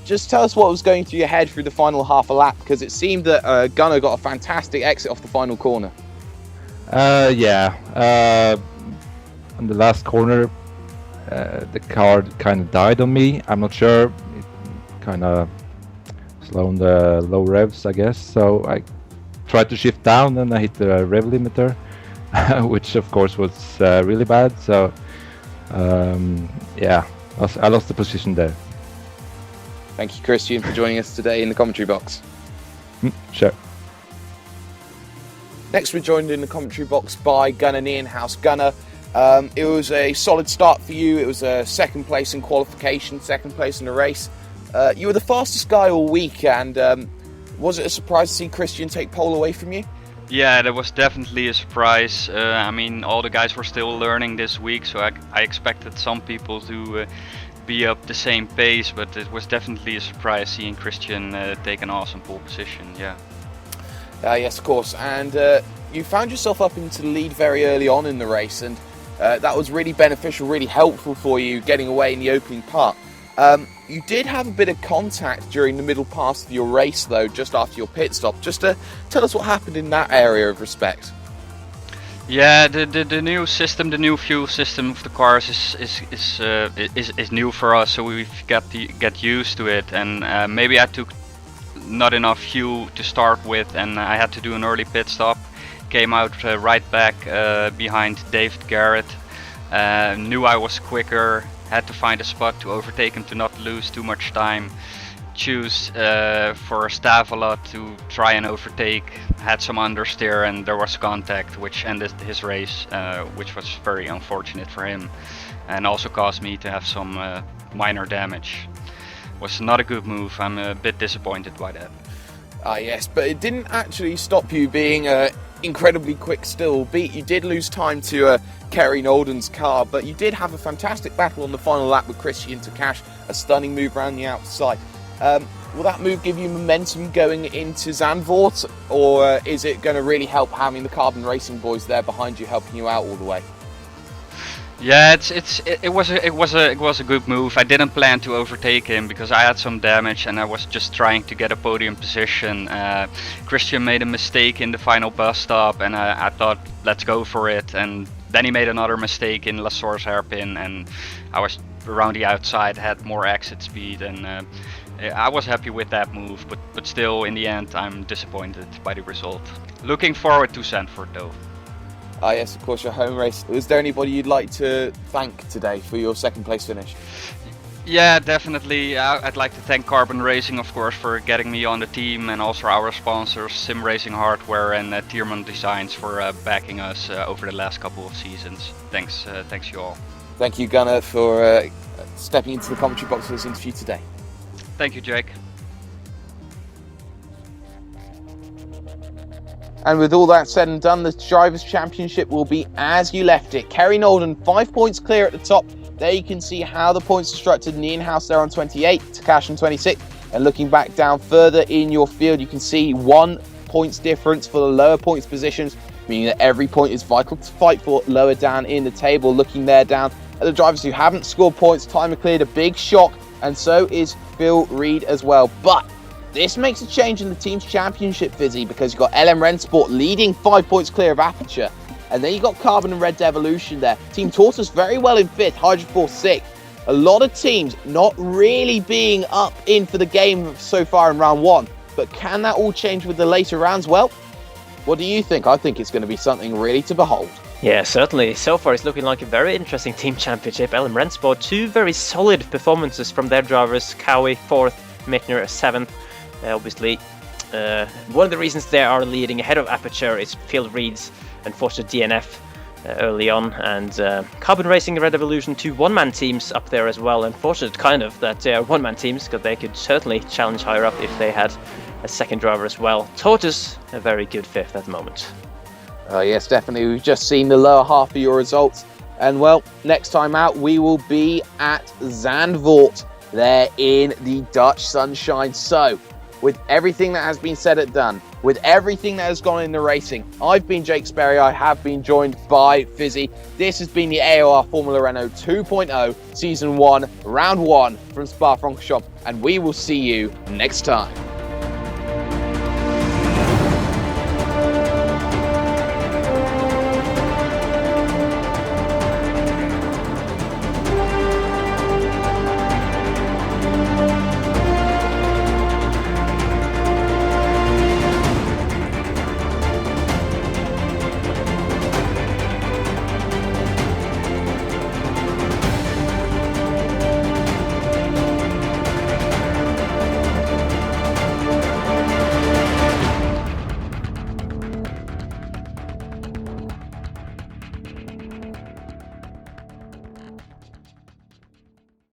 Just tell us what was going through your head through the final half a lap, because it seemed that Gunnar got a fantastic exit off the final corner. Yeah, on the last corner, the car kind of died on me. I'm not sure. It kind of slowed the low revs, I guess. So I tried to shift down, and I hit the rev limiter. Which of course was really bad, so yeah, I lost the position there. Thank you, Christian, for joining us today in the commentary box. Sure. Next, we're joined in the commentary box by Gunnar Nienhaus. Gunnar, it was a solid start for you. It was a second place in qualification, second place in the race. You were the fastest guy all week, and was it a surprise to see Christian take pole away from you? Yeah, that was definitely a surprise. I mean, all the guys were still learning this week, so I expected some people to be up the same pace, but it was definitely a surprise seeing Christian take an awesome pole position, yeah. Yes, of course, and you found yourself up into the lead very early on in the race, and that was really beneficial, really helpful for you getting away in the opening part. You did have a bit of contact during the middle part of your race, though, just after your pit stop. Just to tell us what happened in that area of respect. Yeah, the new system, the new fuel system of the cars is new for us, so we've got to get used to it. And maybe I took not enough fuel to start with, and I had to do an early pit stop. Came out right back behind David Garrett. Knew I was quicker. Had to find a spot to overtake him to not lose too much time. Choose for staff a lot to try and overtake. Had some understeer and there was contact, which ended his race, which was very unfortunate for him, and also caused me to have some minor damage. Was not a good move. I'm a bit disappointed by that. Yes, but it didn't actually stop you being incredibly quick still. You did lose time to Kerry Nolden's car, but you did have a fantastic battle on the final lap with Christian Takash, a stunning move around the outside. Will that move give you momentum going into Zandvoort, or is it going to really help having the Carbon Racing boys there behind you helping you out all the way? Yeah, it was a good move. I didn't plan to overtake him because I had some damage and I was just trying to get a podium position. Christian made a mistake in the final bus stop, and I thought, let's go for it. And then he made another mistake in Lasor's hairpin, and I was around the outside, had more exit speed, and I was happy with that move. But still, in the end, I'm disappointed by the result. Looking forward to Zandvoort though. Yes, of course, your home race. Was there anybody you'd like to thank today for your second place finish? Yeah, definitely. I'd like to thank Carbon Racing, of course, for getting me on the team, and also our sponsors, Sim Racing Hardware and Tierman Designs, for backing us over the last couple of seasons. Thanks you all. Thank you, Gunnar, for stepping into the commentary box for this interview today. Thank you, Jake. And with all that said and done, the Drivers' Championship will be as you left it. Kerry Nolden, 5 points clear at the top. There you can see how the points are structured. In the in-house, they're on 28, Takash on 26. And looking back down further in your field, you can see 1 points difference for the lower points positions, meaning that every point is vital to fight for lower down in the table. Looking there down at the drivers who haven't scored points, Timer cleared a big shock, and so is Phil Reed as well. But this makes a change in the team's championship, Fizzy, because you've got LM Rennsport leading 5 points clear of Aperture. And then you've got Carbon and Red Devolution there. Team Tortoise very well in 5th, Hydroforce 6th. A lot of teams not really being up in for the game so far in round 1. But can that all change with the later rounds? Well, what do you think? I think it's going to be something really to behold. Yeah, certainly. So far it's looking like a very interesting team championship. LM Rennsport, 2 very solid performances from their drivers. Cowie 4th, Mittner 7th. Obviously, one of the reasons they are leading ahead of Aperture is Phil Reed's unfortunate DNF early on, and Carbon Racing and Red Evolution, 2 one-man teams up there as well. Unfortunate kind of that they are one-man teams, because they could certainly challenge higher up if they had a second driver as well. Tortoise, a very good 5th at the moment. Yes, definitely. We've just seen the lower half of your results. And well, next time out, we will be at Zandvoort, there in the Dutch sunshine. So, with everything that has been said and done, with everything that has gone in the racing, I've been Jake Sperry. I have been joined by Fizzy. This has been the AOR Formula Renault 2.0 Season 1, Round 1 from Spa-Francorchamps, and we will see you next time.